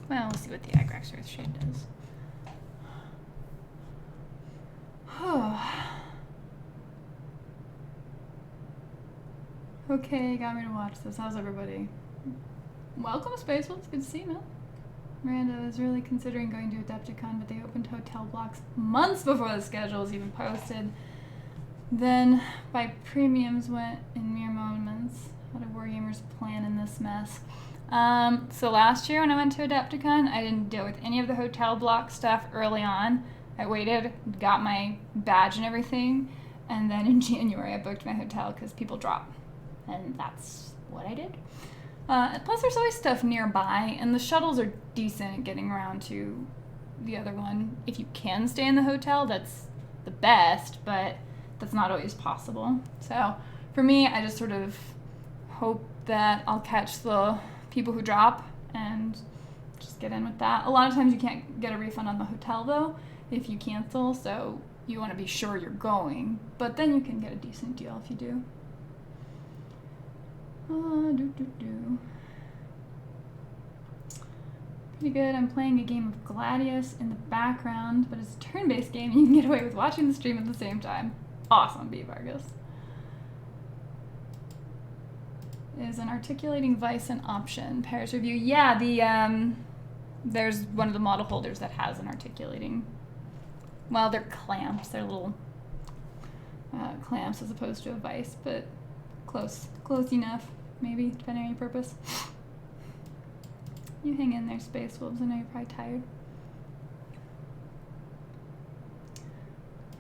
Well, we'll see what the Agrax Earth shade does. Okay, got me to watch this. How's everybody? Welcome, Spacewell. It's good to see you, man. Miranda was really considering going to Adepticon, but they opened hotel blocks months before the schedule was even posted. Then, by premiums went in mere moments. How do Wargamers plan in this mess? So last year when I went to Adepticon, I didn't deal with any of the hotel block stuff early on. I waited, got my badge and everything, and then in January I booked my hotel because people drop. And that's what I did. Plus there's always stuff nearby, and the shuttles are decent at getting around to the other one. If you can stay in the hotel, that's the best, but that's not always possible. So for me, I just sort of hope that I'll catch the people who drop and just get in with that. A lot of times you can't get a refund on the hotel though if you cancel, so you want to be sure you're going, but then you can get a decent deal if you do. Pretty good. I'm playing a game of Gladius in the background, but it's a turn-based game and you can get away with watching the stream at the same time. Awesome, B. Vargas. Is an articulating vise an option? Pairs review. Yeah, there's one of the model holders that has an articulating. Well, they're clamps. They're little clamps as opposed to a vise, but close enough, maybe, depending on your purpose. You hang in there, Space Wolves. I know you're probably tired.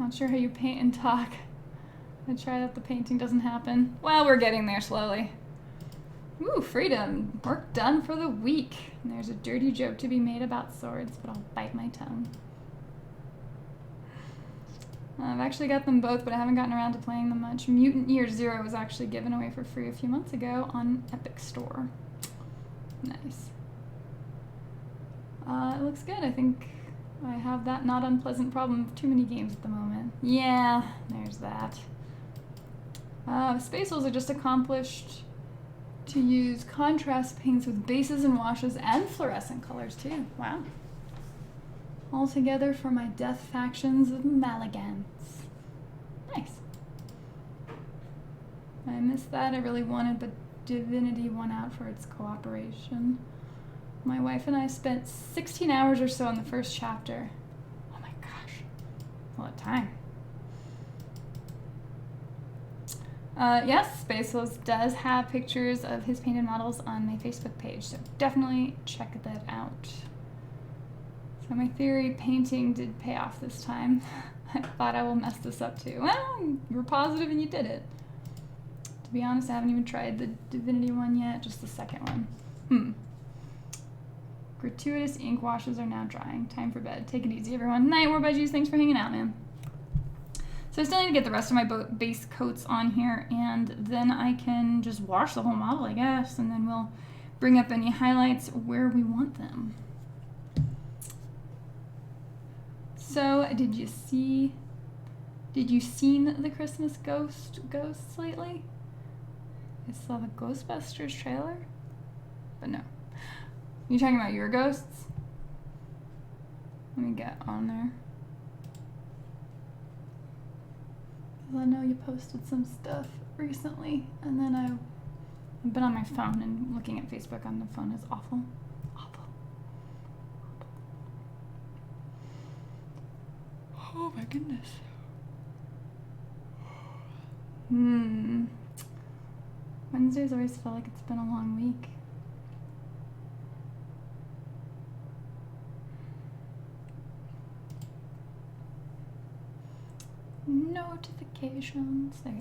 Not sure how you paint and talk. I try that the painting doesn't happen. Well, we're getting there slowly. Ooh, freedom. Work done for the week. And there's a dirty joke to be made about swords, but I'll bite my tongue. I've actually got them both, but I haven't gotten around to playing them much. Mutant Year Zero was actually given away for free a few months ago on Epic Store. Nice. It looks good. I think I have that not unpleasant problem of too many games at the moment. Yeah, there's that. Space Wolves are just accomplished to use contrast paints with bases and washes and fluorescent colors too. Wow. All together for my death factions of Malagans. Nice. I missed that. I really wanted, but Divinity won out for its cooperation. My wife and I spent 16 hours or so on the first chapter. Oh my gosh. A lot of time. Yes, Space Wolves does have pictures of his painted models on my Facebook page, so definitely check that out. So my theory painting did pay off this time. I thought I will mess this up too. Well, you were positive and you did it. To be honest, I haven't even tried the Divinity one yet, just the second one. Gratuitous ink washes are now drying. Time for bed. Take it easy, everyone. Night, War Budgies. Thanks for hanging out, man. So I still need to get the rest of my base coats on here, and then I can just wash the whole model, I guess, and then we'll bring up any highlights where we want them. So, did you see the Christmas ghosts lately? I saw the Ghostbusters trailer, but no. You talking about your ghosts? Let me get on there. I know you posted some stuff recently, and then I've been on my phone, and looking at Facebook on the phone is awful. Awful. Oh my goodness. Wednesdays always feel like it's been a long week. Notifications. There you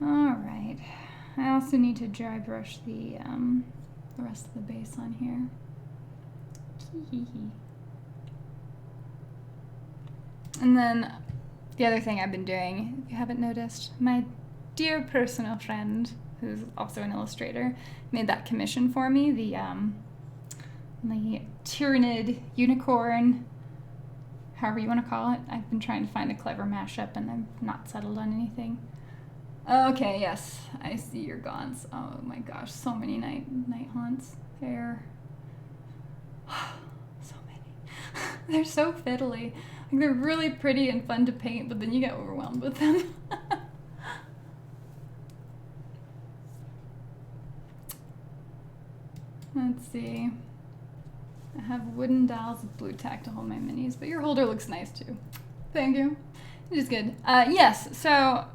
go. All right. I also need to dry brush the rest of the base on here. And then the other thing I've been doing, if you haven't noticed, my dear personal friend, who's also an illustrator, made that commission for me, the Tyrannid unicorn, however you want to call it. I've been trying to find a clever mashup, and I've not settled on anything. Okay, yes, I see your gaunts. Oh my gosh, so many night haunts. They're so many. They're so fiddly. Like, they're really pretty and fun to paint, but then you get overwhelmed with them. Let's see. I have wooden dowels with blue tack to hold my minis, but your holder looks nice too. Thank you. It is good. Yes, so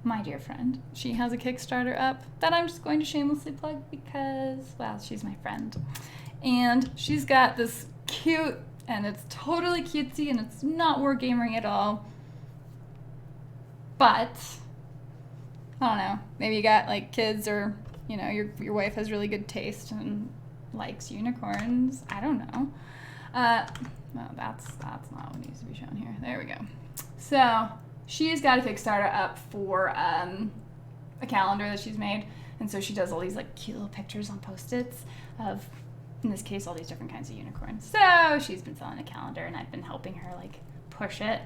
my dear friend, she has a Kickstarter up that I'm just going to shamelessly plug because, well, she's my friend. And she's got this cute, and it's totally cutesy, and it's not wargaming at all. But, I don't know, maybe you got like kids, or, you know, your wife has really good taste and likes unicorns. I don't know. No, that's not what needs to be shown here. There we go. So she's got a Kickstarter up for a calendar that she's made, and so she does all these like cute little pictures on Post-its of, in this case, all these different kinds of unicorns. So she's been selling a calendar, and I've been helping her like push it.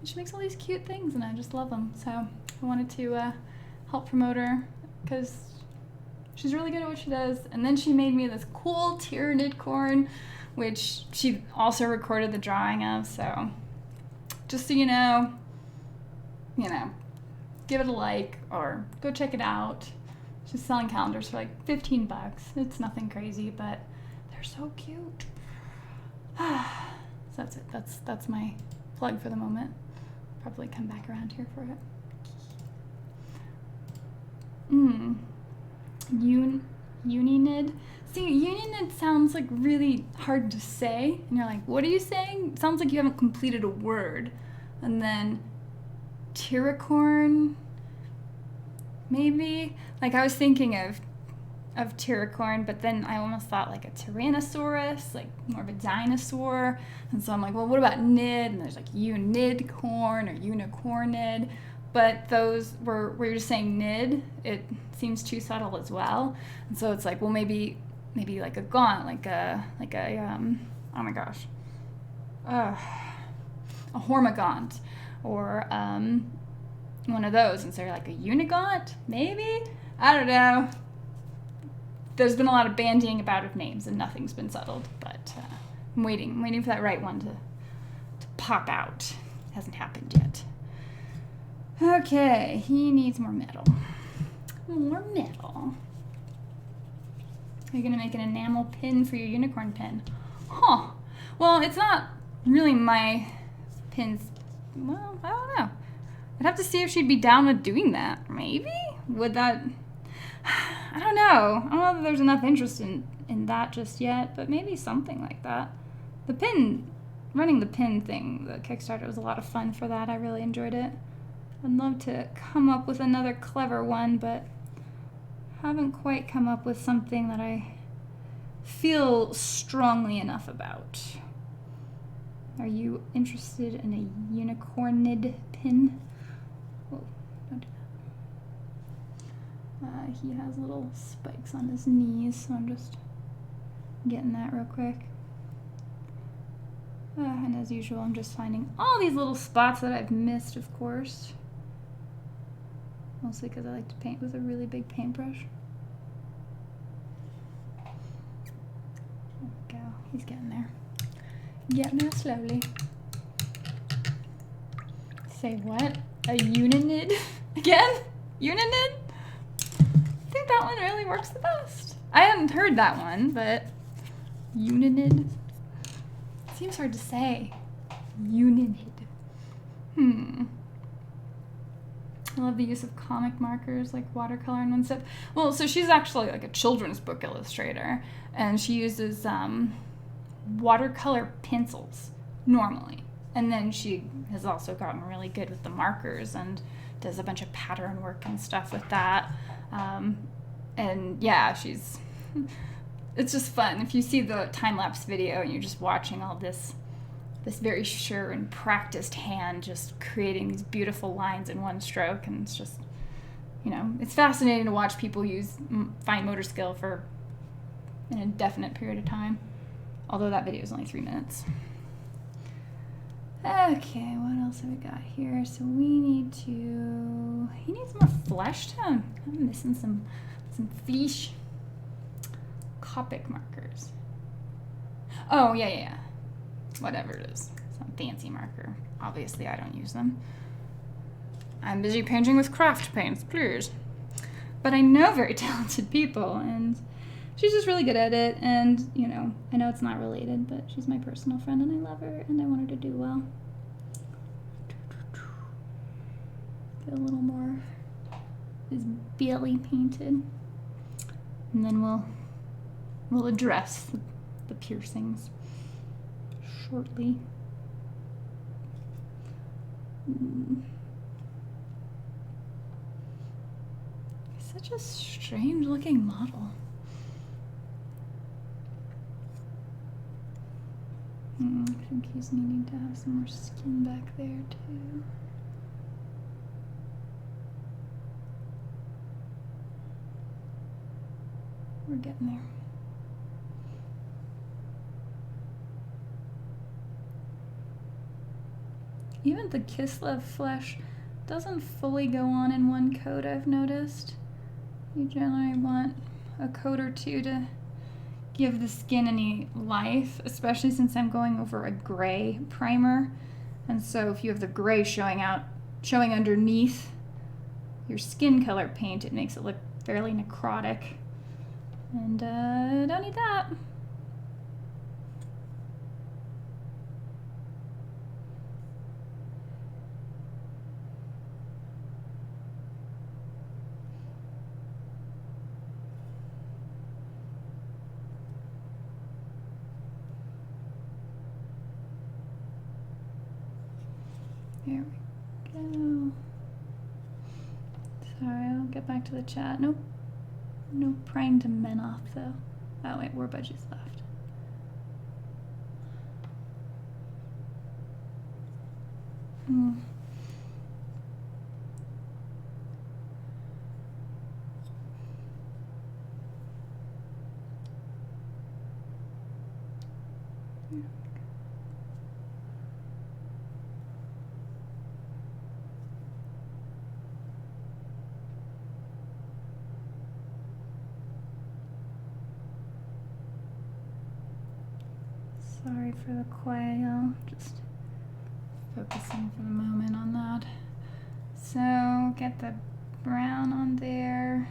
She makes all these cute things, and I just love them. So I wanted to help promote her because she's really good at what she does. And then she made me this cool Tyrannid corn, which she also recorded the drawing of. So just so you know, give it a like or go check it out. She's selling calendars for like $15. It's nothing crazy, but they're so cute. So that's it. That's my plug for the moment. Probably come back around here for it. Uninid. See, Uninid sounds like really hard to say, and you're like, what are you saying? It sounds like you haven't completed a word. And then Tyricorn, maybe? Like, I was thinking of Tyricorn, but then I almost thought like a Tyrannosaurus, like more of a dinosaur. And so I'm like, well, what about Nid? And there's like Unidcorn or Unicornid. But those where you're just saying Nid, it seems too subtle as well. And so it's like, well, maybe like a gaunt, like a oh my gosh, a Hormagaunt, or one of those. And so you're like a Unigaunt, maybe? I don't know. There's been a lot of bandying about of names, and nothing's been settled. But I'm waiting for that right one to pop out. It hasn't happened yet. Okay, he needs more metal. More metal. Are you gonna make an enamel pin for your unicorn pin? Huh. Well, it's not really my pins. Well, I don't know. I'd have to see if she'd be down with doing that. Maybe? Would that... I don't know. I don't know that there's enough interest in that just yet, but maybe something like that. The pin, running the pin thing, the Kickstarter was a lot of fun for that. I really enjoyed it. I'd love to come up with another clever one, but haven't quite come up with something that I feel strongly enough about. Are you interested in a unicornid pin? Whoa, don't do that. He has little spikes on his knees, so I'm just getting that real quick. And as usual, I'm just finding all these little spots that I've missed, of course. Mostly because I like to paint with a really big paintbrush. There we go. He's getting there. Getting there slowly. Say what? A unanid? Again? Unanid? I think that one really works the best. I hadn't heard that one, but unanid? Seems hard to say. Unanid. I love the use of comic markers like watercolor and one step. Well, so she's actually like a children's book illustrator, and she uses watercolor pencils normally. And then she has also gotten really good with the markers and does a bunch of pattern work and stuff with that. And yeah, it's just fun. If you see the time-lapse video and you're just watching all this very sure and practiced hand just creating these beautiful lines in one stroke, and it's just, it's fascinating to watch people use fine motor skill for an indefinite period of time. Although that video is only 3 minutes. Okay, what else have we got here? So he needs more flesh tone. I'm missing some flesh. Copic markers. Oh, yeah. Whatever it is. Some fancy marker. Obviously, I don't use them. I'm busy painting with craft paints, please. But I know very talented people, and she's just really good at it, and, I know it's not related, but she's my personal friend, and I love her, and I want her to do well. Get a little more of his belly painted. And then we'll address the piercings shortly. Such a strange looking model. I think he's needing to have some more skin back there too. We're getting there. Even the Kislev flesh doesn't fully go on in one coat, I've noticed. You generally want a coat or two to give the skin any life, especially since I'm going over a gray primer. And so if you have the gray showing underneath your skin color paint, it makes it look fairly necrotic. And don't need that. There we go. Sorry, I'll get back to the chat. Nope. No prying to men off, though. Oh, wait, War Budgie's left. Sorry for the quiet, y'all. Just focusing for the moment on that. So get the brown on there,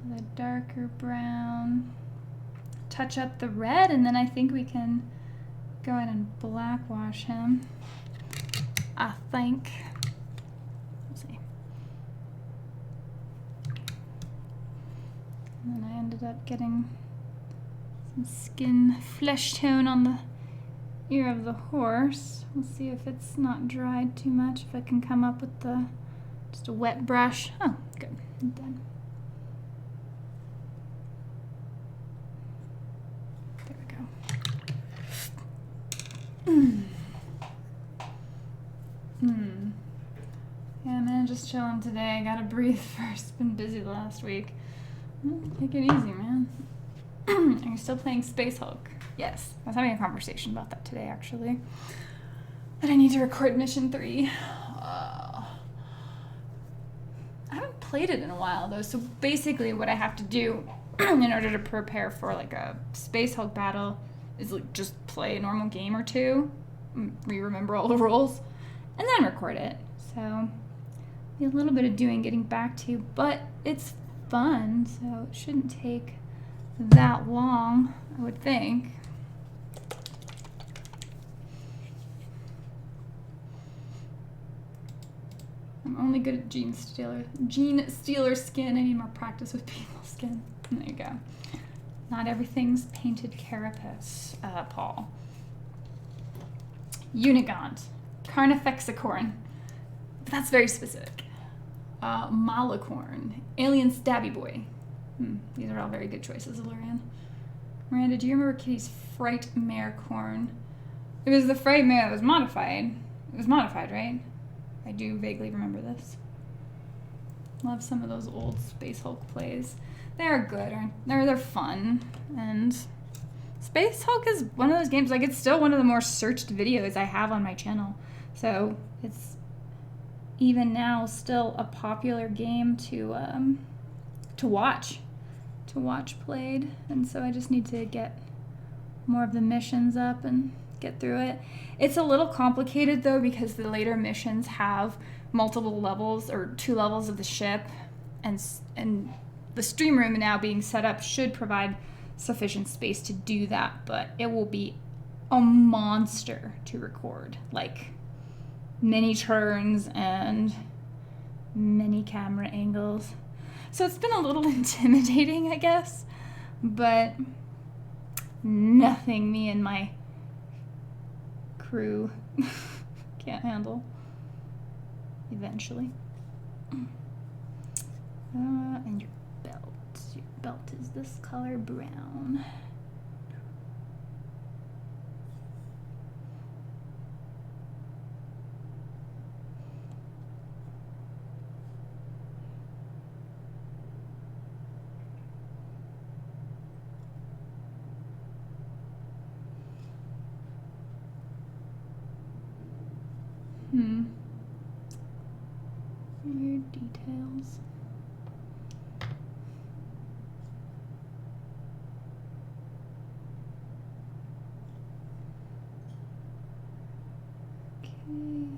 the darker brown. Touch up the red, and then I think we can go ahead and black wash him. I think. Let's see. And then I ended up getting some skin flesh tone on the ear of the horse. We'll see if it's not dried too much, if I can come up with just a wet brush. Oh, good. I'm done. Yeah, man, just chilling today. Gotta breathe first. Been busy the last week. Take it easy, man. Are you still playing Space Hulk? Yes. I was having a conversation about that today, actually. That I need to record Mission 3. I haven't played it in a while, though, so basically what I have to do in order to prepare for, like, a Space Hulk battle is, like, just play a normal game or two, remember all the rules, and then record it. So, be a little bit of doing getting back to, but it's fun, so it shouldn't take that long, I would think. I'm only good at Gene Stealer skin. I need more practice with people skin. There you go. Not everything's painted carapace, Paul. Unigaunt. Carnifexicorn. That's very specific. Malicorn. Alien Stabby Boy. These are all very good choices, Lorian. Miranda, do you remember Kitty's Frightmare Corn? It was the Frightmare that was modified. It was modified, right? I do vaguely remember this. Love some of those old Space Hulk plays. They're good, aren't they? They're fun. And Space Hulk is one of those games, like, it's still one of the more searched videos I have on my channel. So it's even now still a popular game to watch played. And so I just need to get more of the missions up and get through it. It's a little complicated though, because the later missions have multiple levels or 2 levels of the ship, and the stream room now being set up should provide sufficient space to do that, but it will be a monster to record, like many turns and many camera angles. So it's been a little intimidating, I guess, but nothing me and my crew can't handle eventually. And your belt is this color brown. Weird details. Okay,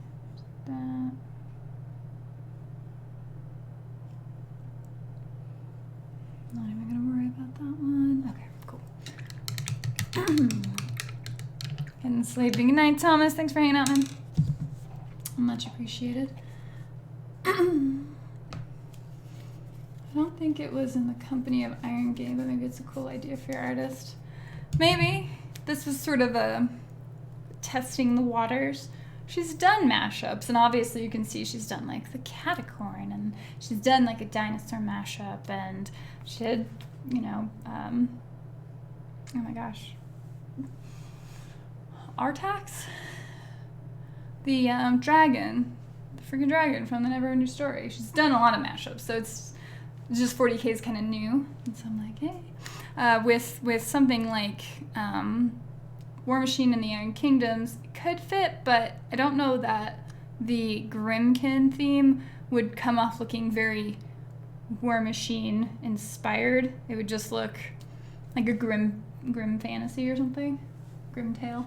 that. Not even gonna worry about that one. Okay, cool. Getting sleeping. Good night, Thomas. Thanks for hanging out, man. Much appreciated. I don't think it was in the company of Iron Game, but maybe it's a cool idea for your artist. Maybe. This was sort of a testing the waters. She's done mashups, and obviously you can see she's done like the Catacorn, and she's done like a dinosaur mashup, and she did, you know, oh my gosh, Artax? The dragon, the freaking dragon from the Neverending Story. She's done a lot of mashups, so it's just 40K is kind of new. And so I'm like, hey. With something like War Machine and the Iron Kingdoms, it could fit, but I don't know that the Grimkin theme would come off looking very War Machine inspired. It would just look like a grim fantasy or something. Grim tale.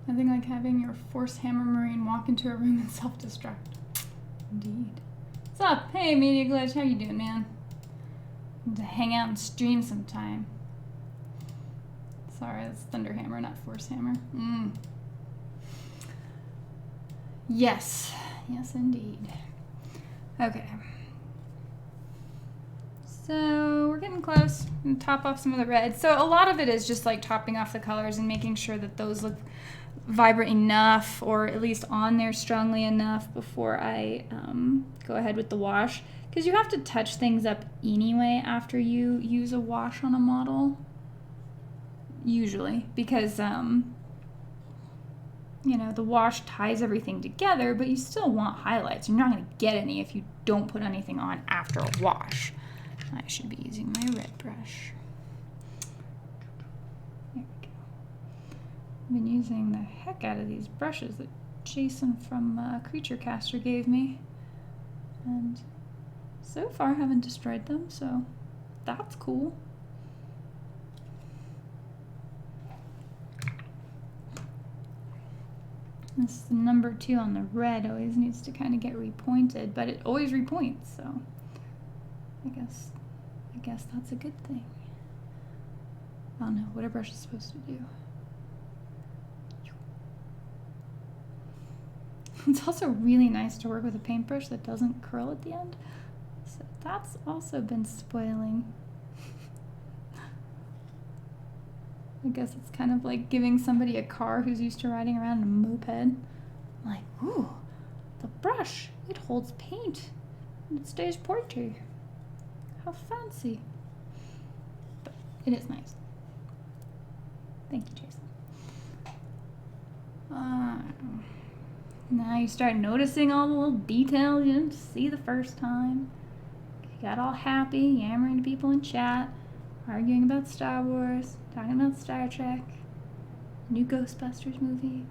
Nothing like having your Force Hammer Marine walk into a room and self-destruct. Indeed. What's up? Hey, Media Glitch. How you doing, man? Need to hang out and stream sometime. Sorry, that's Thunderhammer, not Force Hammer. Yes. Yes, indeed. Okay. So we're getting close. I'm gonna top off some of the red. So a lot of it is just like topping off the colors and making sure that those look vibrant enough, or at least on there strongly enough before I go ahead with the wash. Because you have to touch things up anyway after you use a wash on a model. usually, because you know, the wash ties everything together, but you still want highlights. You're not going to get any if you don't put anything on after a wash. I should be using my red brush. There we go. I've been using the heck out of these brushes that Jason from Creature Caster gave me, and so far haven't destroyed them, so that's cool. This number 2 on the red always needs to kind of get repointed, but it always repoints, so I guess that's a good thing. I don't know what a brush is supposed to do. It's also really nice to work with a paintbrush that doesn't curl at the end, so that's also been spoiling. I guess it's kind of like giving somebody a car who's used to riding around in a moped. Like, ooh, the brush, it holds paint and it stays pointy. How fancy. But it is nice. Thank you, Jason. Now you start noticing all the little details you didn't see the first time. You got all happy, yammering to people in chat, arguing about Star Wars, talking about Star Trek, new Ghostbusters movie.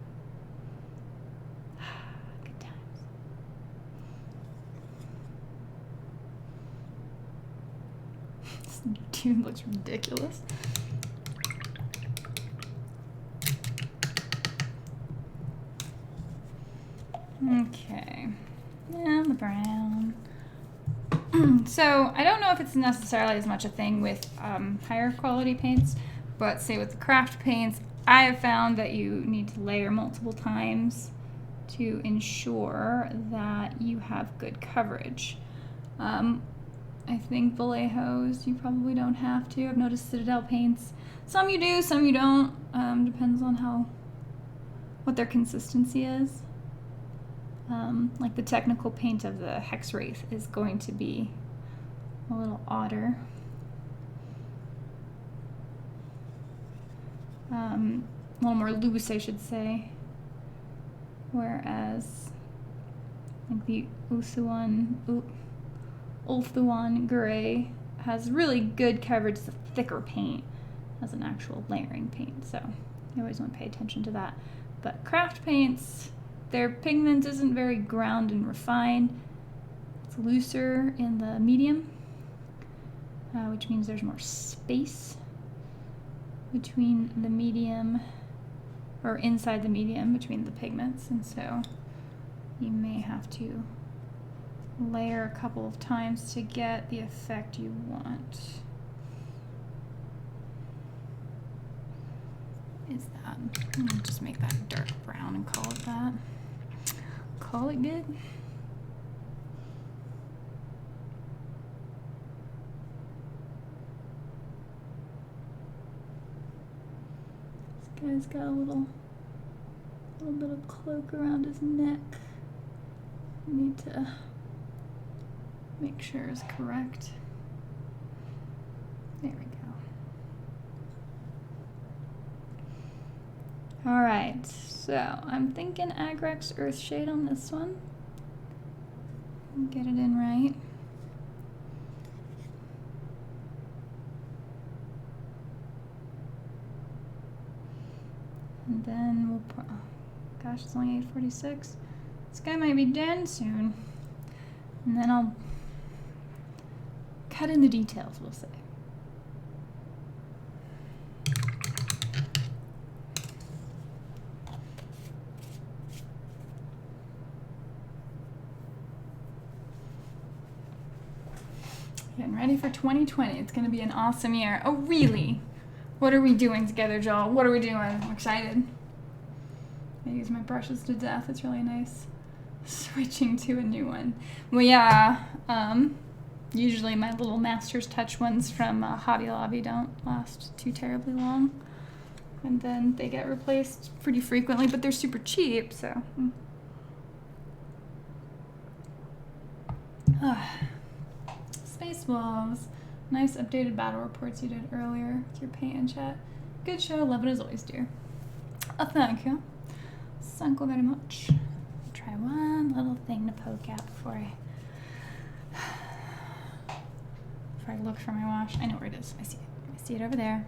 Good times. This dude looks ridiculous. Okay, and the brown. So I don't know if it's necessarily as much a thing with higher quality paints, but say with the craft paints, I have found that you need to layer multiple times to ensure that you have good coverage. I think Vallejos, you probably don't have to. I've noticed Citadel paints, some you do, some you don't. Depends on what their consistency is. Like the technical paint of the Hex Wraith is going to be a little odder. A little more loose, I should say. Whereas, like the Ulthuan Gray has really good coverage. It's a thicker paint as an actual layering paint, so you always want to pay attention to that. But craft paints, their pigment isn't very ground and refined. It's looser in the medium, which means there's more space between the medium, or inside the medium between the pigments, and so you may have to layer a couple of times to get the effect you want. Is that? I'm gonna just make that dark brown and call it that. Call it good. This guy's got a little bit of cloak around his neck. I need to make sure it's correct. There we go. Alright, so I'm thinking Agrex Earthshade on this one. Get it in right. And then we'll put, oh, gosh, it's only 8:46. This guy might be done soon. And then I'll cut in the details, we'll say. Getting ready for 2020. It's going to be an awesome year. Oh, really? What are we doing together, Joel? What are we doing? I'm excited. I use my brushes to death. It's really nice. Switching to a new one. Well, yeah. Usually my little Master's Touch ones from Hobby Lobby don't last too terribly long. And then they get replaced pretty frequently, but they're super cheap, so. Space Wolves. Nice updated battle reports you did earlier with your paint and chat. Good show. Love it as always, dear. Thank you. Thank you very much. Try one little thing to poke at before I look for my wash. I know where it is. I see it. I see it over there.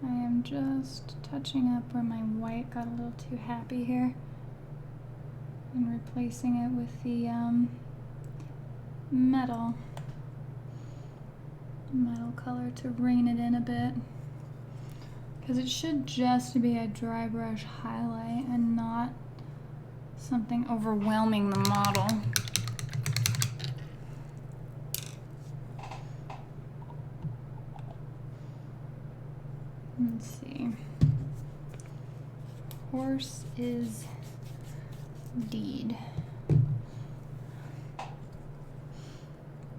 I am just touching up where my white got a little too happy here and replacing it with the metal color to rein it in a bit, because it should just be a dry brush highlight and not something overwhelming the model. Let's see. Horse is deed.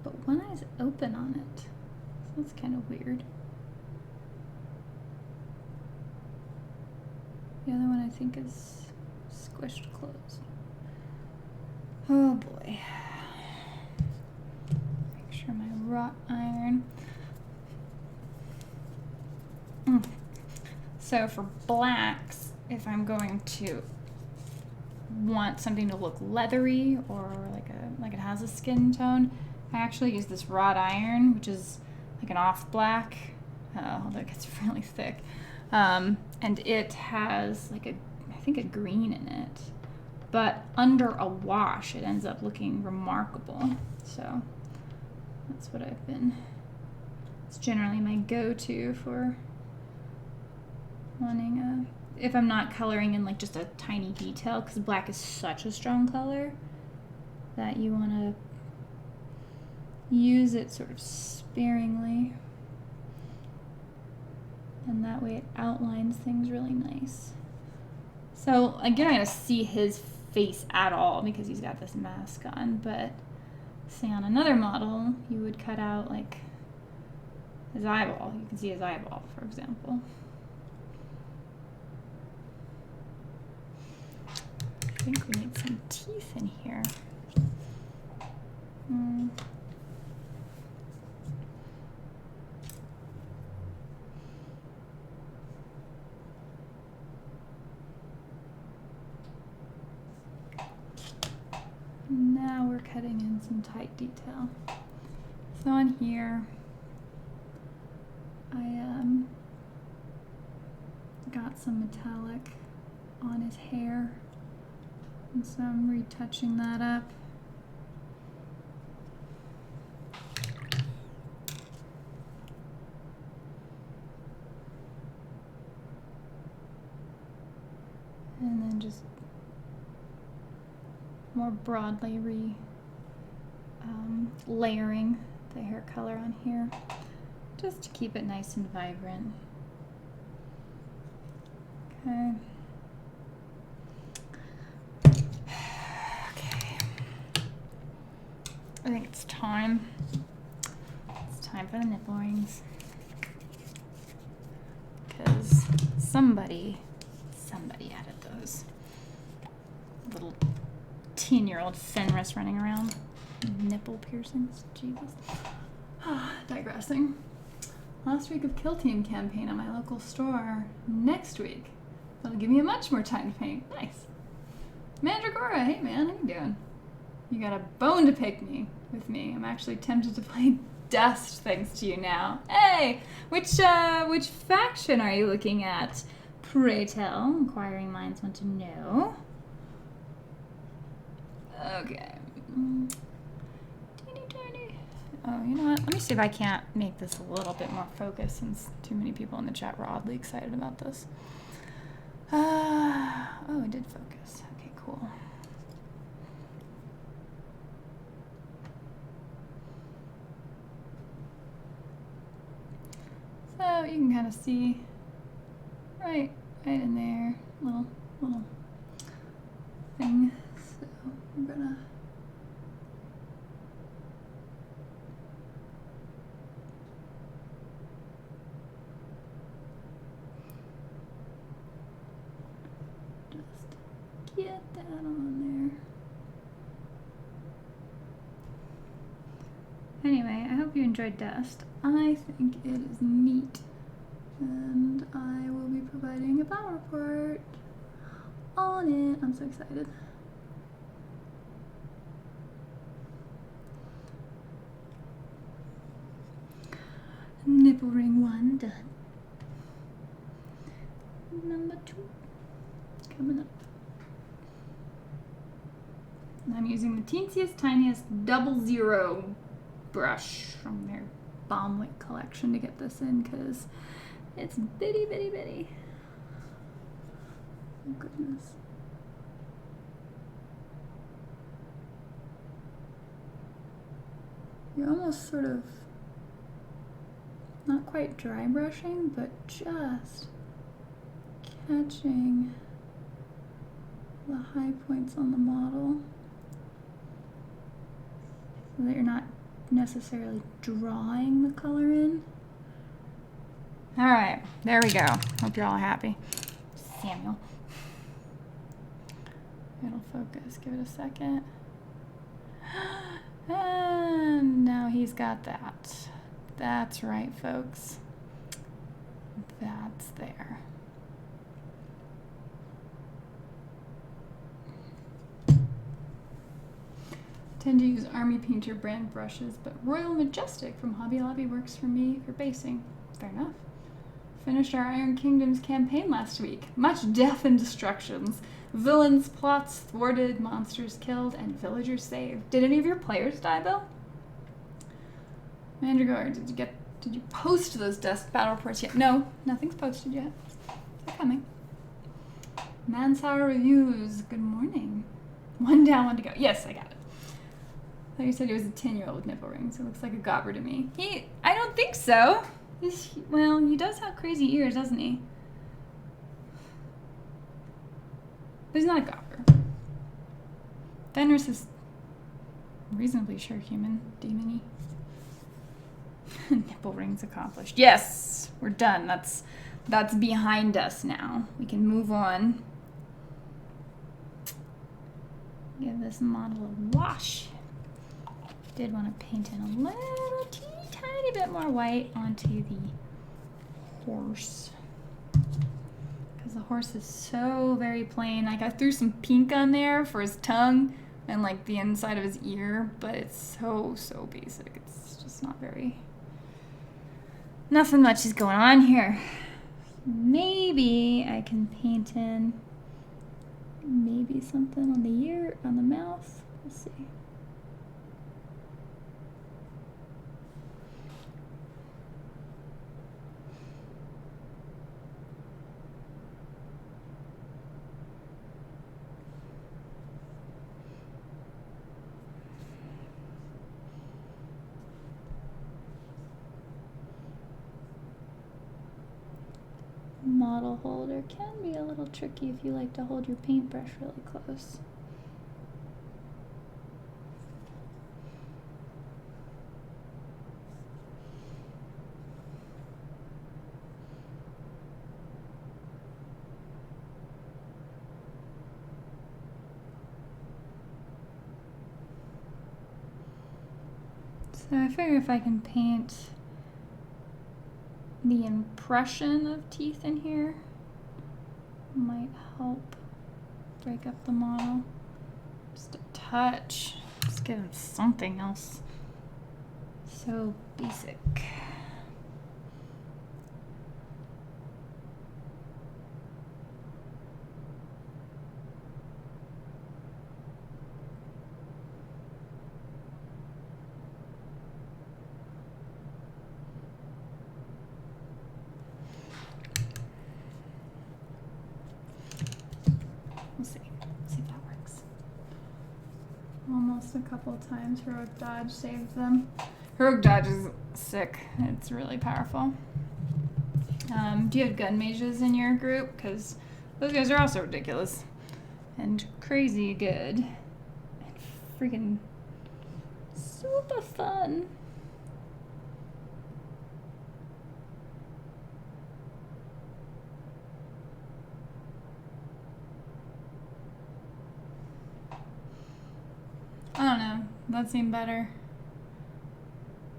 But one eye's open on it. So that's kind of weird. The other one I think is squished closed. Oh boy. Make sure my wrought iron. So for blacks, if I'm going to want something to look leathery or like it has a skin tone, I actually use this wrought iron, which is like an off black. Oh, that gets really thick. And it has like I think a green in it. But under a wash, it ends up looking remarkable. So that's what it's generally my go-to for wanting if I'm not coloring in like just a tiny detail, because black is such a strong color that you want to use it sort of sparingly, and that way it outlines things really nice. So again, you're not going to see his face at all because he's got this mask on, but say on another model you would cut out like his eyeball. You can see his eyeball, for example. I think we need some teeth in here. Now we're cutting in some tight detail. So on here, I got some metallic on his hair. And so I'm retouching that up. And then just more broadly layering the hair color on here, just to keep it nice and vibrant. Okay. I think it's time. It's time for the nipple rings. Because somebody added those. Little teen-year-old Fenris running around. Nipple piercings. Jesus. Digressing. Last week of Kill Team campaign at my local store. Next week. That'll give me much more time to paint. Nice. Mandragora, hey man, how you doing? You got a bone to pick with me. I'm actually tempted to play Dust thanks to you now. Hey! Which faction are you looking at? Pray tell. Inquiring minds want to know. Okay. Teeny tiny. Oh, you know what? Let me see if I can't make this a little bit more focused, since too many people in the chat were oddly excited about this. Oh, it did focus. Okay, cool. So you can kind of see right right in there, little thing. So I'm gonna just get that on there. Anyway, I hope you enjoyed Dust. I think it is neat, and I will be providing a battle report on it. I'm so excited. Nipple ring 1 done. Number 2 coming up. And I'm using the teensiest, tiniest 00 brush from their Balm Wick collection to get this in, because it's bitty, bitty, bitty. Oh goodness. You're almost sort of not quite dry brushing, but just catching the high points on the model so that you're not necessarily drawing the color in. All right, there we go. Hope you're all happy. Samuel. It'll focus. Give it a second. And now he's got that. That's right, folks. That's there. Tend to use Army Painter brand brushes, but Royal Majestic from Hobby Lobby works for me for basing. Fair enough. Finished our Iron Kingdoms campaign last week. Much death and destructions. Villains, plots thwarted, monsters killed, and villagers saved. Did any of your players die, Bill? Mandragore, did you post those Dust battle reports yet? No, nothing's posted yet. They're coming. Mansour Reviews, good morning. 1 down, 1 to go. Yes, I got it. I thought you said he was a 10-year-old with nipple rings. It looks like a gobber to me. I don't think so. Well, he does have crazy ears, doesn't he? But he's not a gobber. Fenris is reasonably sure human, demon-y. Nipple rings accomplished. Yes, we're done. That's behind us now. We can move on. Give this model a wash. Did want to paint in a little teeny tiny bit more white onto the horse, because the horse is so very plain. Like, I threw some pink on there for his tongue and like the inside of his ear, but it's so basic. It's just not very. Nothing much is going on here. Maybe I can paint in maybe something on the ear, on the mouth. Let's see. Model holder can be a little tricky if you like to hold your paintbrush really close. So I figure if I can paint the impression of teeth in here, might help break up the model. Just a touch. Just give him something else. So basic. Almost a couple times. Heroic Dodge saved them. Heroic Dodge is sick. It's really powerful. Do you have gun mages in your group? Because those guys are also ridiculous and crazy good and freaking super fun. I don't know. That seemed better.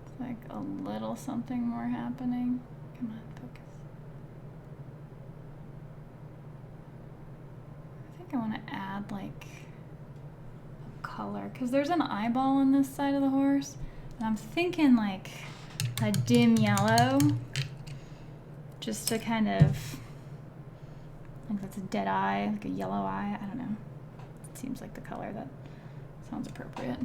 It's like a little something more happening. Come on, focus. I think I want to add like a color because there's an eyeball on this side of the horse. And I'm thinking like a dim yellow just to kind of, I think that's a dead eye, like a yellow eye. I don't know. It seems like the color that sounds appropriate.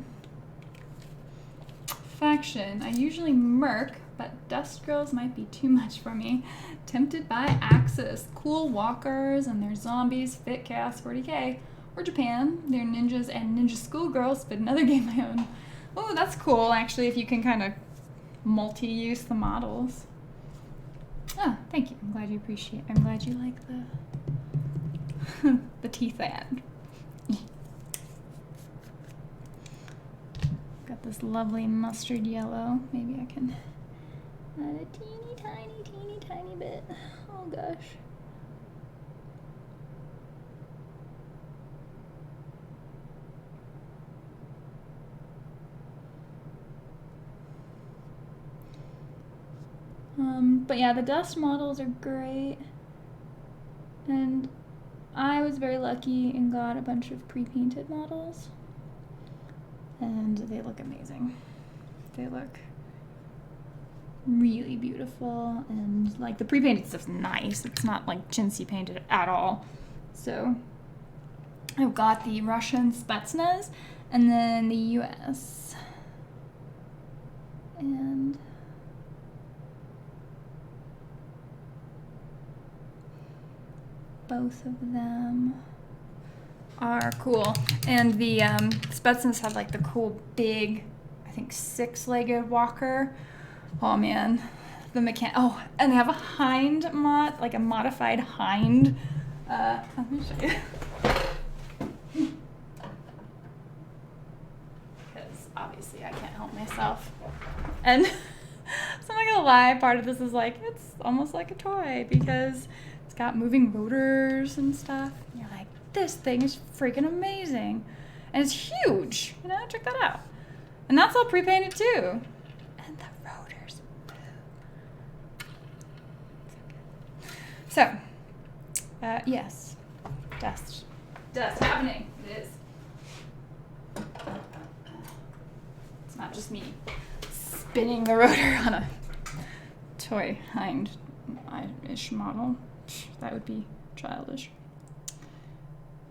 Faction. I usually merc, but Dust Girls might be too much for me. Tempted by Axis. Cool walkers and their zombies fit Chaos 40k. Or Japan. They're ninjas and ninja schoolgirls, but another game I own. Oh, that's cool, actually, if you can kind of multi-use the models. Oh, thank you. I'm glad you like the the teeth ad. Got this lovely mustard yellow. Maybe I can add a teeny tiny bit. Oh gosh. But yeah, the dust models are great. And I was very lucky and got a bunch of pre-painted models. And they look amazing. They look really beautiful, and like the pre-painted stuff's nice. It's not like chintzy painted at all. So I've got the Russian Spetsnaz and then the US. And both of them are cool. And the Spetsnaz have like the cool big, I think 6-legged walker. Oh man, the oh, and they have a hind mod, like a modified hind. Let me show you. Because obviously I can't help myself. And so I'm not gonna lie, part of this is like, it's almost like a toy because it's got moving rotors and stuff. And you're like, this thing is freaking amazing. And it's huge, you know, check that out. And that's all pre-painted too. And the rotors move. So, yes, dust happening, it is. It's not just me spinning the rotor on a toy hind-ish model. That would be childish.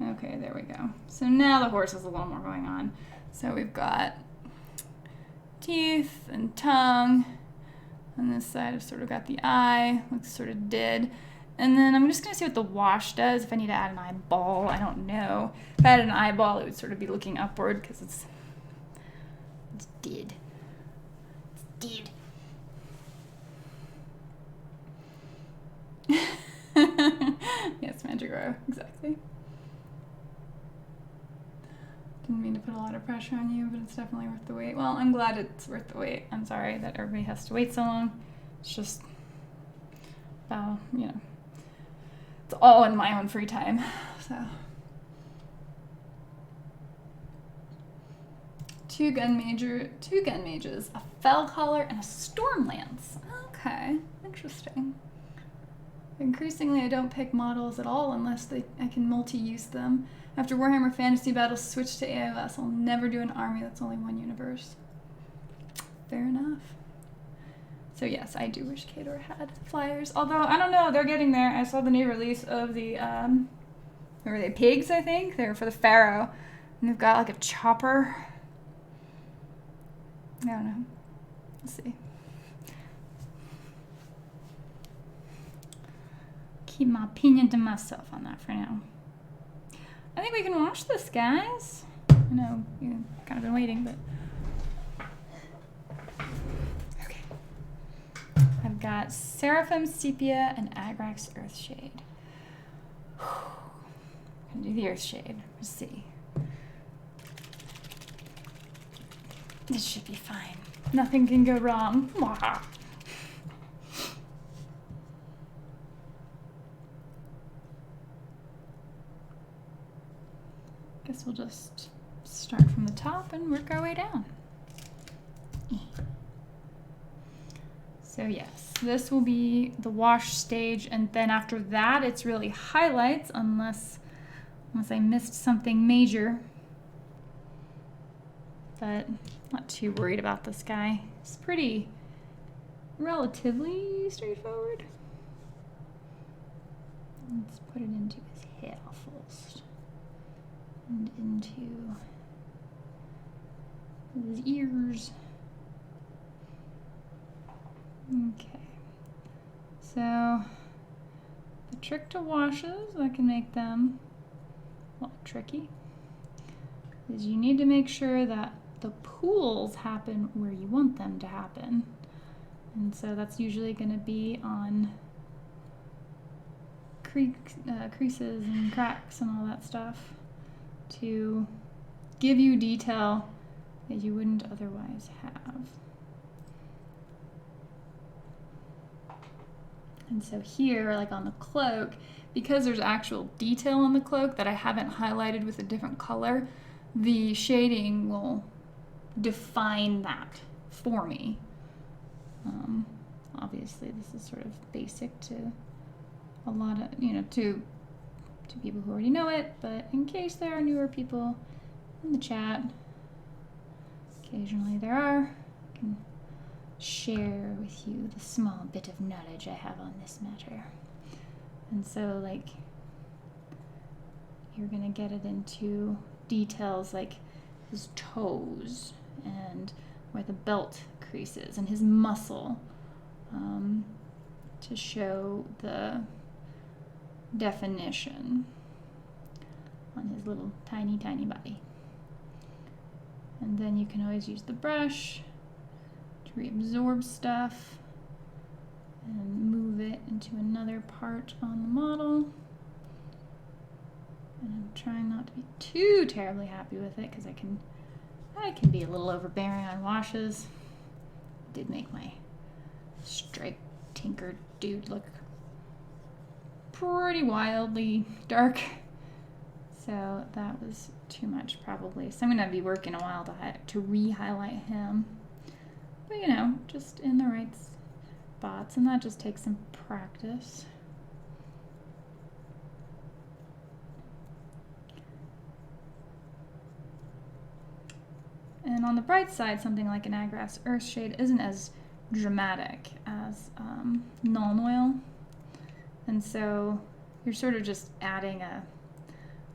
Okay, there we go. So now the horse has a little more going on. So we've got teeth and tongue. On this side I've sort of got the eye, looks sort of dead. And then I'm just gonna see what the wash does, if I need to add an eyeball, I don't know. If I had an eyeball, it would sort of be looking upward because it's dead. It's dead. Yes, Mandragora, exactly. Didn't mean to put a lot of pressure on you, but it's definitely worth the wait. Well, I'm glad it's worth the wait. I'm sorry that everybody has to wait so long. It's just, you know, it's all in my own free time, so. Two gun mages, a fell collar, and a storm lance. Okay, interesting. Increasingly, I don't pick models at all unless I can multi-use them. After Warhammer Fantasy Battles switch to AOS, I'll never do an army that's only one universe. Fair enough. So yes, I do wish Khador had flyers. Although, I don't know, they're getting there. I saw the new release of the, what were they, pigs, I think? They were for the Pharaoh. And they've got like a chopper. I don't know. Let's see. Keep my opinion to myself on that for now. I think we can watch this, guys. I know you've kind of been waiting, but okay. I've I've got Seraphim Sepia and Agrax Earthshade. I'm gonna do the Earthshade. Let's see. This should be fine. Nothing can go wrong. Mwah. Guess we'll just start from the top and work our way down. So yes, this will be the wash stage, and then after that it's really highlights unless I missed something major. But not too worried about this guy. It's pretty relatively straightforward. Let's put it into his hair first. And into his ears. Okay. So the trick to washes that can make them a lot tricky is you need to make sure that the pools happen where you want them to happen. And so that's usually going to be on creases and cracks and all that stuff to give you detail that you wouldn't otherwise have. And so here, like on the cloak, because there's actual detail on the cloak that I haven't highlighted with a different color, the shading will define that for me. Obviously, this is sort of basic to a lot of, to people who already know it, but in case there are newer people in the chat, occasionally there are, I can share with you the small bit of knowledge I have on this matter. And so, like, you're gonna get it into details like his toes and where the belt creases and his muscle, to show the definition on his little tiny body. And then you can always use the brush to reabsorb stuff and move it into another part on the model. And I'm trying not to be too terribly happy with it because I can be a little overbearing on washes. I did make my stripe tinker dude look pretty wildly dark, so that was too much probably. So I'm gonna be working a while to re-highlight him, but just in the right spots, and that just takes some practice. And on the bright side, something like an Agrax Earthshade isn't as dramatic as Nuln Oil. And so you're sort of just adding a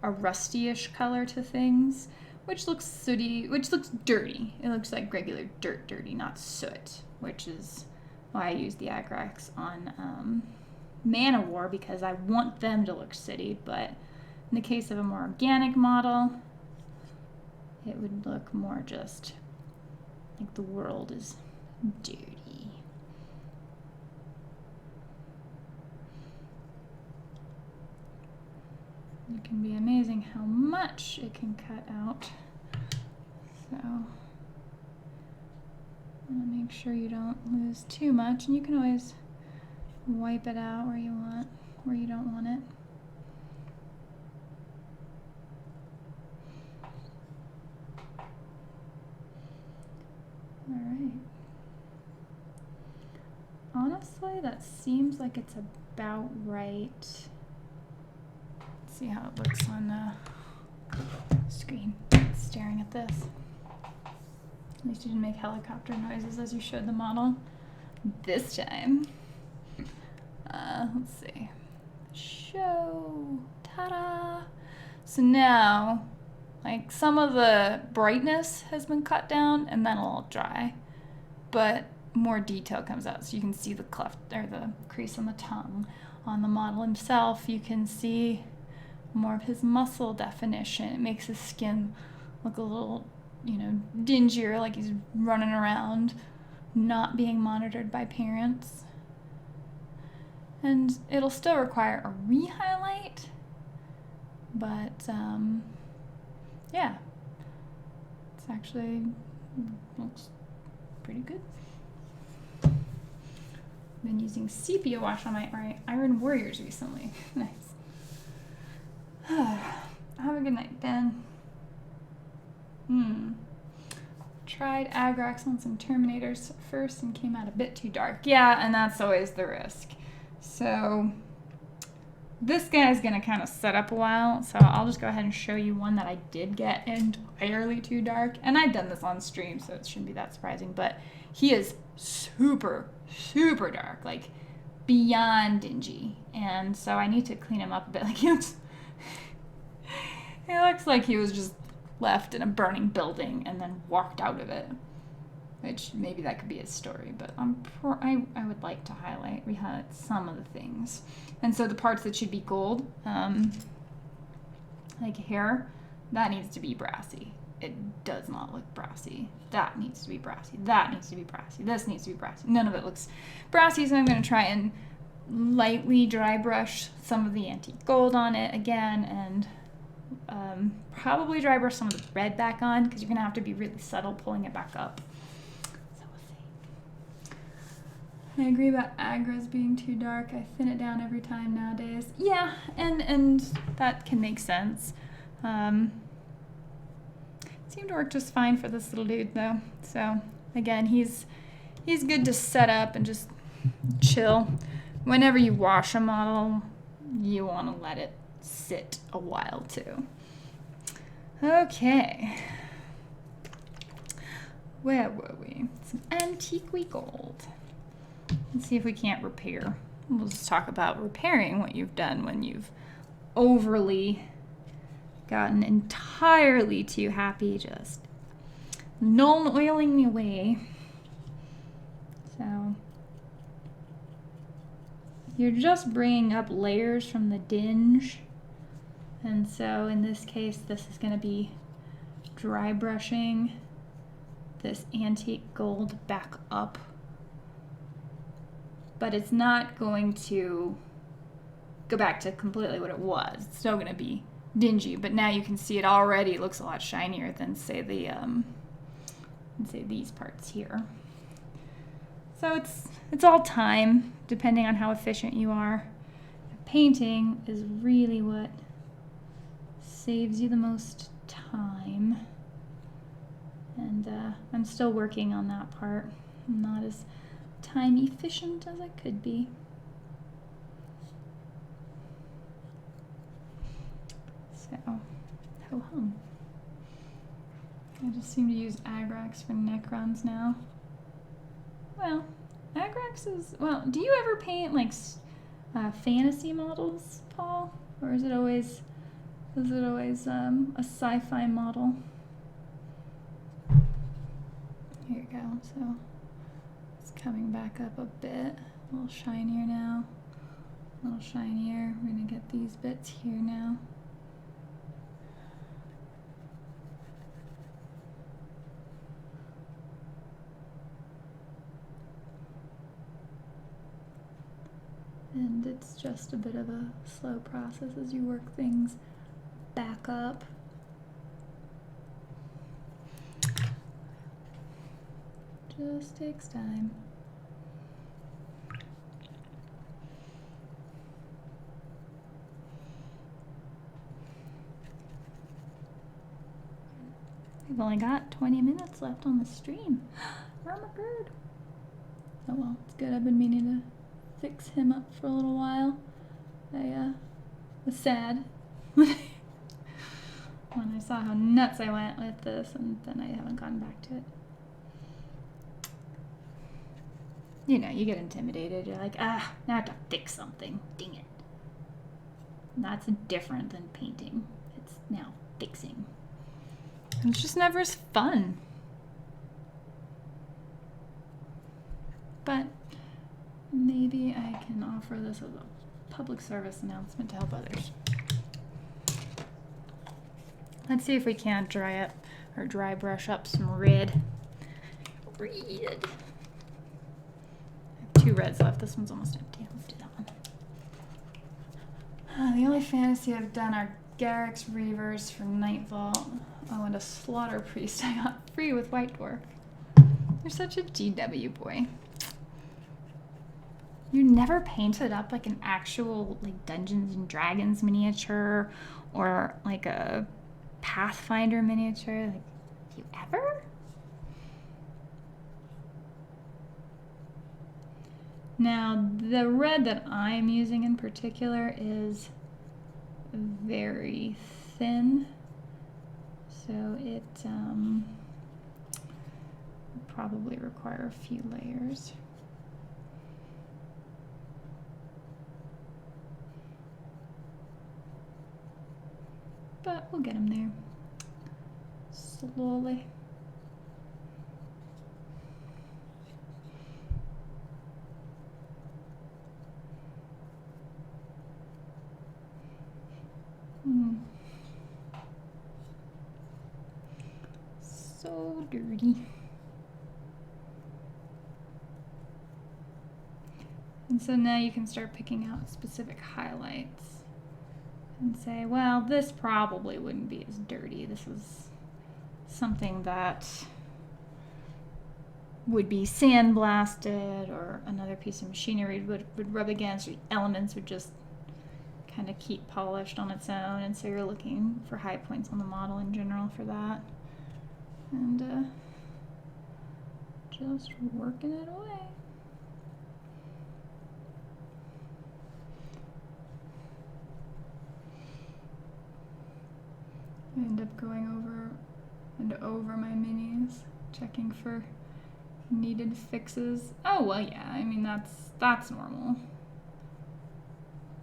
rusty-ish color to things, which looks sooty, which looks dirty. It looks like regular dirt dirty, not soot, which is why I use the Agrax on Man-O-War, because I want them to look sooty, but in the case of a more organic model, it would look more just like the world is dirty. It can be amazing how much it can cut out. So I'm gonna make sure you don't lose too much, and you can always wipe it out where you don't want it. All right. Honestly, that seems like it's about right. Let's see how it looks on the screen. Staring at this. At least you didn't make helicopter noises as you showed the model this time. Let's see. Show. Ta-da! So now, like, some of the brightness has been cut down and then it'll dry, but more detail comes out. So you can see the cleft or the crease on the tongue. On the model himself, you can see more of his muscle definition. It makes his skin look a little, dingier, like he's running around, not being monitored by parents. And it'll still require a re-highlight, but yeah, it's actually looks pretty good. Been using sepia wash on my Iron Warriors recently. Nice. Have a good night, Ben. Tried Agrax on some Terminators first and came out a bit too dark. Yeah, and that's always the risk. So this guy's gonna kind of set up a while, so I'll just go ahead and show you one that I did get entirely too dark. And I'd done this on stream, so it shouldn't be that surprising, but he is super, super dark, like beyond dingy. And so I need to clean him up a bit. Like he looks like he was just left in a burning building and then walked out of it, which maybe that could be his story, but I would like to re-highlight some of the things. And so the parts that should be gold, like hair, that needs to be brassy. It does not look brassy. That needs to be brassy. That needs to be brassy. This needs to be brassy. None of it looks brassy, so I'm going to try and lightly dry brush some of the antique gold on it again, and probably dry brush some of the red back on, because you're going to have to be really subtle pulling it back up. So we'll see. I agree about Agra's being too dark. I thin it down every time nowadays. Yeah, and that can make sense. Seemed to work just fine for this little dude though. So again, he's good to set up and just chill. Whenever you wash a model, you want to let it sit a while too. Okay. Where were we? Some antique gold. Let's see if we can't repair. We'll just talk about repairing what you've done when you've overly gotten entirely too happy, just oiling away. So you're just bringing up layers from the dinge. And so in this case, this is going to be dry brushing this antique gold back up. But it's not going to go back to completely what it was. It's still going to be dingy, but now you can see it already looks a lot shinier than say these parts here. So it's all time, depending on how efficient you are. Painting is really what saves you the most time, and I'm still working on that part. I'm not as time efficient as I could be. So, ho-hum. I just seem to use Agrax for Necrons now. Well, Agrax is, well, do you ever paint like fantasy models, Paul? Or is it always a sci-fi model? Here you go. So it's coming back up a bit. A little shinier now. A little shinier. We're gonna get these bits here now. And it's just a bit of a slow process as you work things back up. Just takes time. We've only got 20 minutes left on the stream. Armor good. Oh well, it's good. I've been meaning to fix him up for a little while. I was sad when I saw how nuts I went with this, and then I haven't gone back to it. You know, you get intimidated. You're like, now I have to fix something. Dang it. And that's different than painting. It's now fixing. It's just never as fun. But maybe I can offer this as a public service announcement to help others. Let's see if we can't dry brush up some red. Red. I have 2 reds left. This one's almost empty. Let's do that one. The only fantasy I've done are Garrick's Reavers from Night Vault. Oh, and a Slaughter Priest I got free with White Dwarf. You're such a GW boy. You never painted up like an actual like Dungeons and Dragons miniature or like a Pathfinder miniature? Like, have you ever? Now, the red that I'm using in particular is very thin, so it probably require a few layers. But we'll get them there slowly. So dirty. And so now you can start picking out specific highlights and say, well, this probably wouldn't be as dirty. This is something that would be sandblasted, or another piece of machinery would rub against, or elements would just kind of keep polished on its own. And so you're looking for high points on the model in general for that. And just working it away. I end up going over and over my minis, checking for needed fixes. Oh, well, yeah, I mean, that's normal.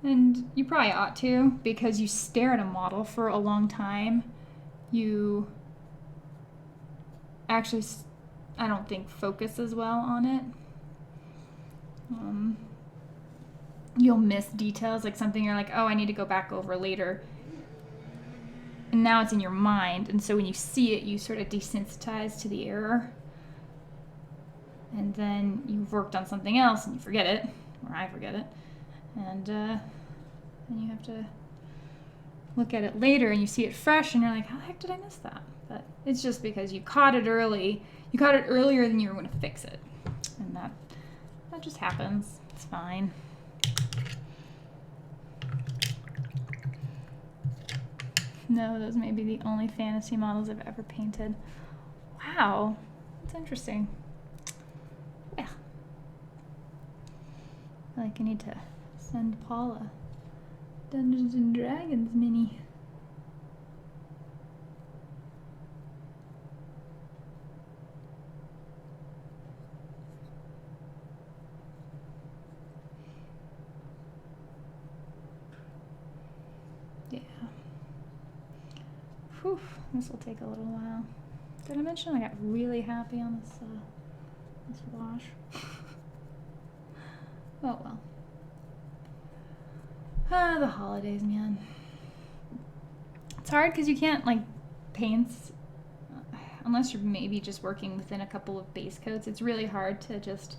And you probably ought to, because you stare at a model for a long time. You actually, I don't think, focus as well on it. You'll miss details, like something you're like, oh, I need to go back over later. And now it's in your mind, and so when you see it, you sort of desensitize to the error. And then you've worked on something else and you forget it, or I forget it. And then you have to look at it later and you see it fresh and you're like, how the heck did I miss that? But it's just because you caught it early. You caught it earlier than you were going to fix it. And that just happens. It's fine. No, those may be the only fantasy models I've ever painted. Wow, that's interesting. Yeah. I feel like I need to send Paula Dungeons and Dragons mini. Yeah. Whew, this will take a little while. Did I mention I got really happy on this wash? Oh well. The holidays, man. It's hard because you can't like paints unless you're maybe just working within a couple of base coats. It's really hard to just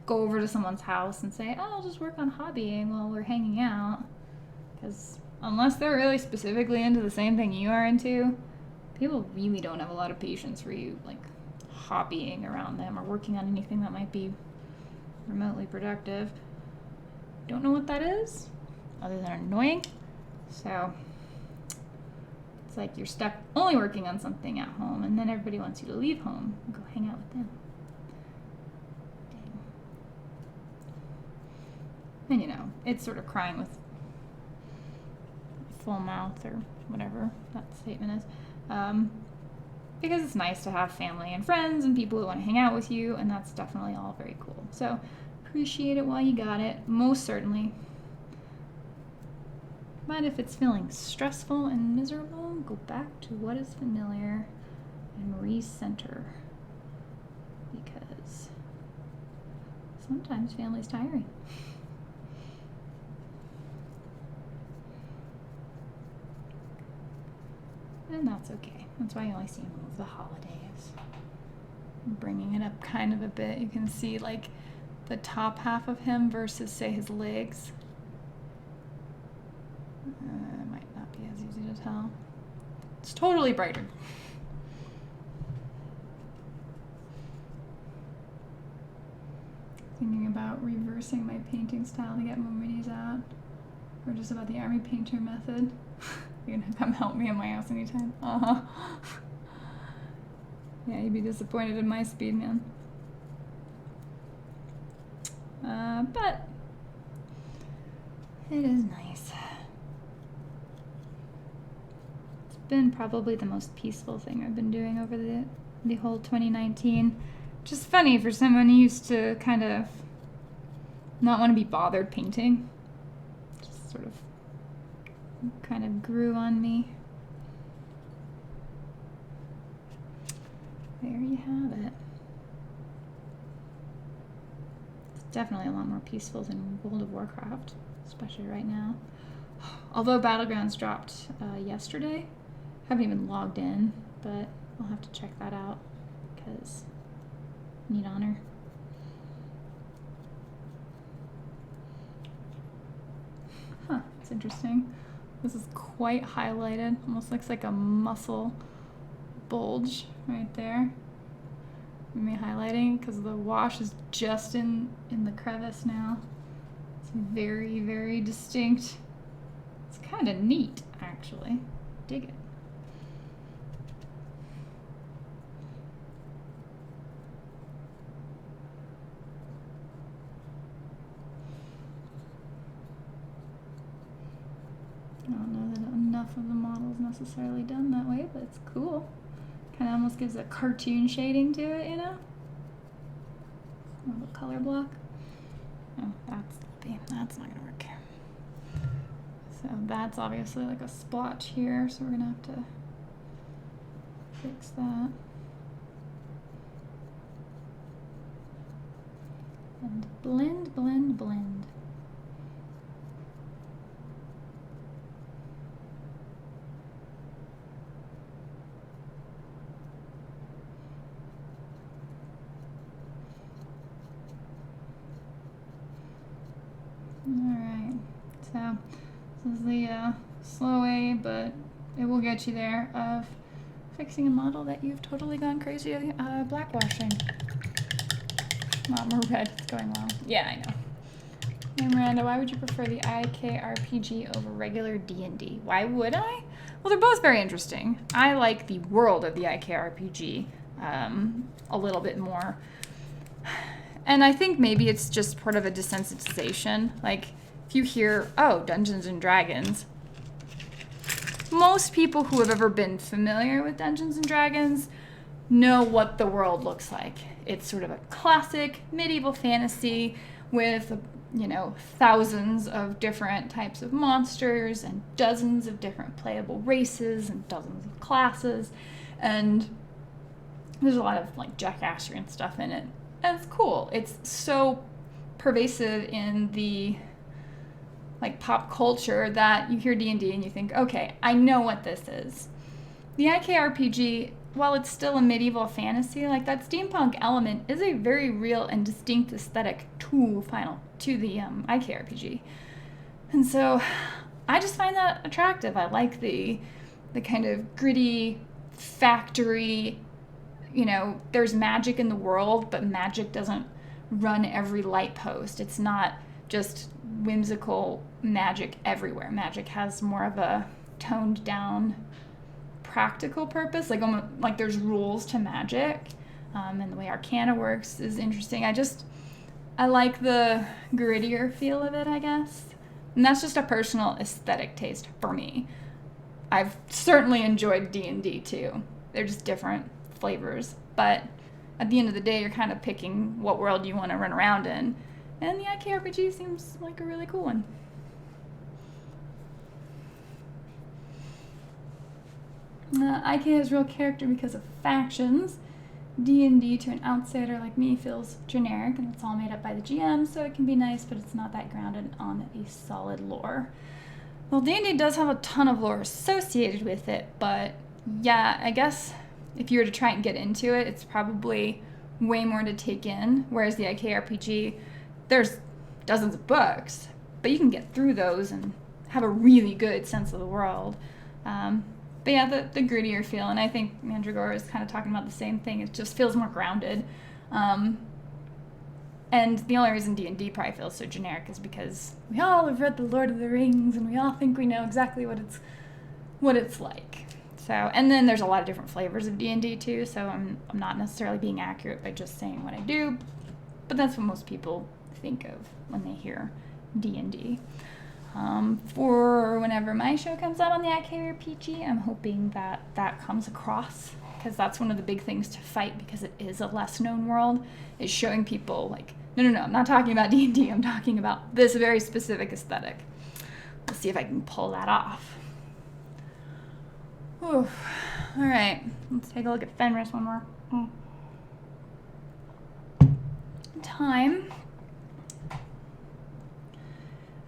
go over to someone's house and say, oh, I'll just work on hobbying while we're hanging out. Because unless they're really specifically into the same thing you are into, people really don't have a lot of patience for you like hobbying around them or working on anything that might be remotely productive. Don't know what that is other than annoying. So it's like you're stuck only working on something at home, and then everybody wants you to leave home and go hang out with them. And you know, it's sort of crying with full mouth or whatever that statement is. Because it's nice to have family and friends and people who want to hang out with you, and that's definitely all very cool. So appreciate it while you got it, most certainly. But if it's feeling stressful and miserable, go back to what is familiar and recenter. Because sometimes family's tiring. And that's okay. That's why you only see him over the holidays. I'm bringing it up kind of a bit. You can see like the top half of him versus say his legs. It's totally brighter. Thinking about reversing my painting style to get more minis out. Or just about the army painter method. You can come help me in my house anytime. Uh-huh. Yeah, you'd be disappointed in my speed, man. But it is nice. It's been probably the most peaceful thing I've been doing over the whole 2019. Which is funny for someone who used to kind of not want to be bothered painting. Just sort of kind of grew on me. There you have it. It's definitely a lot more peaceful than World of Warcraft, especially right now. Although Battlegrounds dropped yesterday, haven't even logged in, but I'll have to check that out because I need honor. Huh, it's interesting. This is quite highlighted, almost looks like a muscle bulge right there. Me highlighting because the wash is just in the crevice now. It's very, very distinct. It's kind of neat, actually. Dig it. I don't know that enough of the model is necessarily done that way, but it's cool. Kind of almost gives a cartoon shading to it, you know? More of a color block. Oh, that's not gonna work. So that's obviously like a splotch here, so we're gonna have to fix that. And blend, blend, blend. Alright, so this is the slow way, but it will get you there, of fixing a model that you've totally gone crazy blackwashing. Not more red, it's going well. Yeah, I know. Hey Miranda, why would you prefer the IKRPG over regular D&D? Why would I? Well, they're both very interesting. I like the world of the IKRPG a little bit more. And I think maybe it's just part of a desensitization. Like, if you hear, oh, Dungeons and Dragons, most people who have ever been familiar with Dungeons and Dragons know what the world looks like. It's sort of a classic medieval fantasy with, you know, thousands of different types of monsters and dozens of different playable races and dozens of classes. And there's a lot of, like, Jackassery stuff in it. And it's cool. It's so pervasive in the like pop culture that you hear D&D and you think, okay, I know what this is. The IKRPG, while it's still a medieval fantasy, like that steampunk element is a very real and distinct aesthetic to the IKRPG. And so I just find that attractive. I like the kind of gritty factory, you know, there's magic in the world, but magic doesn't run every light post. It's not just whimsical magic everywhere. Magic has more of a toned down practical purpose, like almost like there's rules to magic, and the way Arcana works is interesting. I like the grittier feel of it, I guess. And that's just a personal aesthetic taste for me. I've certainly enjoyed D&D too. They're just different flavors, but at the end of the day, you're kind of picking what world you want to run around in, and the IKRPG seems like a really cool one. IK has real character because of factions. D&D to an outsider like me feels generic, and it's all made up by the GM, so it can be nice, but it's not that grounded on a solid lore. Well, D&D does have a ton of lore associated with it, but yeah, I guess if you were to try and get into it, it's probably way more to take in, whereas the IKRPG, there's dozens of books, but you can get through those and have a really good sense of the world. But yeah, the grittier feel, and I think Mandragora is kind of talking about the same thing. It just feels more grounded. And the only reason D&D probably feels so generic is because we all have read The Lord of the Rings, and we all think we know exactly what it's like. So, and then there's a lot of different flavors of D&D too, so I'm not necessarily being accurate by just saying what I do, but that's what most people think of when they hear D&D. For whenever my show comes out on the IKRPG, I'm hoping that comes across, because that's one of the big things to fight, because it is a less known world, is showing people like, no, I'm not talking about D&D, I'm talking about this very specific aesthetic. Let's see if I can pull that off. Whew. All right, let's take a look at Fenris one more time.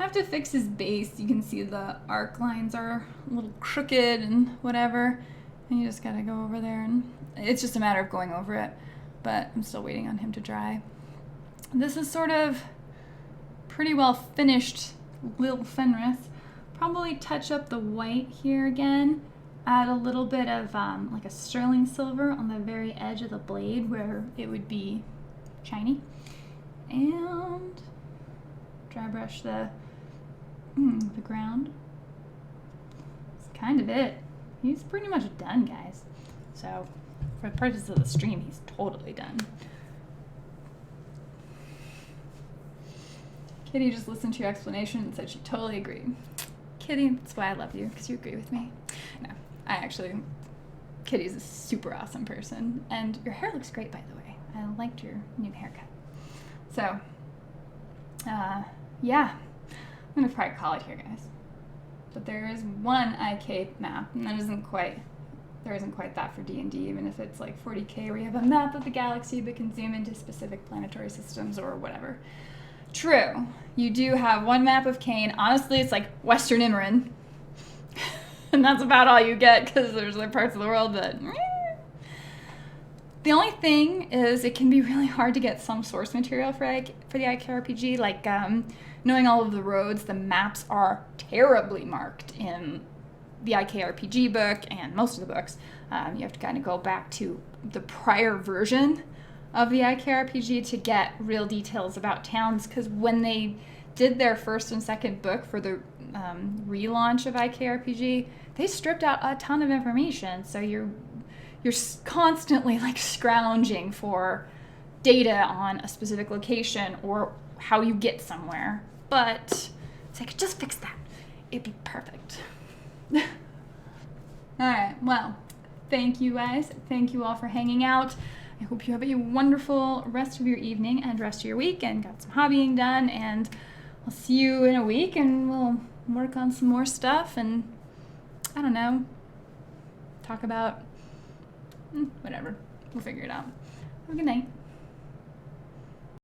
I have to fix his base. You can see the arc lines are a little crooked and whatever. And you just gotta go over there, and it's just a matter of going over it. But I'm still waiting on him to dry. This is sort of pretty well finished Lil Fenris. Probably touch up the white here again. Add a little bit of like a sterling silver on the very edge of the blade where it would be shiny. And dry brush the ground. That's kind of it. He's pretty much done, guys. So, for the purpose of the stream, he's totally done. Kitty just listened to your explanation and said she totally agreed. Kitty, that's why I love you, because you agree with me. No, Kitty's a super awesome person. And your hair looks great, by the way. I liked your new haircut. So, yeah. I'm going to probably call it here, guys. But there is one IK map, and there isn't quite that for D&D, even if it's like 40k where you have a map of the galaxy but can zoom into specific planetary systems or whatever. True, you do have one map of Kane. Honestly, it's like Western Imran. And that's about all you get, because there's other parts of the world that... The only thing is it can be really hard to get some source material for the IKRPG, like knowing all of the roads. The maps are terribly marked in the IKRPG book and most of the books. You have to kind of go back to the prior version of the IKRPG to get real details about towns, because when they did their first and second book for the relaunch of IKRPG, they stripped out a ton of information, so you're constantly like scrounging for data on a specific location or how you get somewhere. But it's like, just fix that. It'd be perfect. All right, well, thank you guys. Thank you all for hanging out. I hope you have a wonderful rest of your evening and rest of your week and got some hobbying done, and I'll see you in a week and we'll work on some more stuff and, I don't know, talk about whatever. We'll figure it out. Have a good night.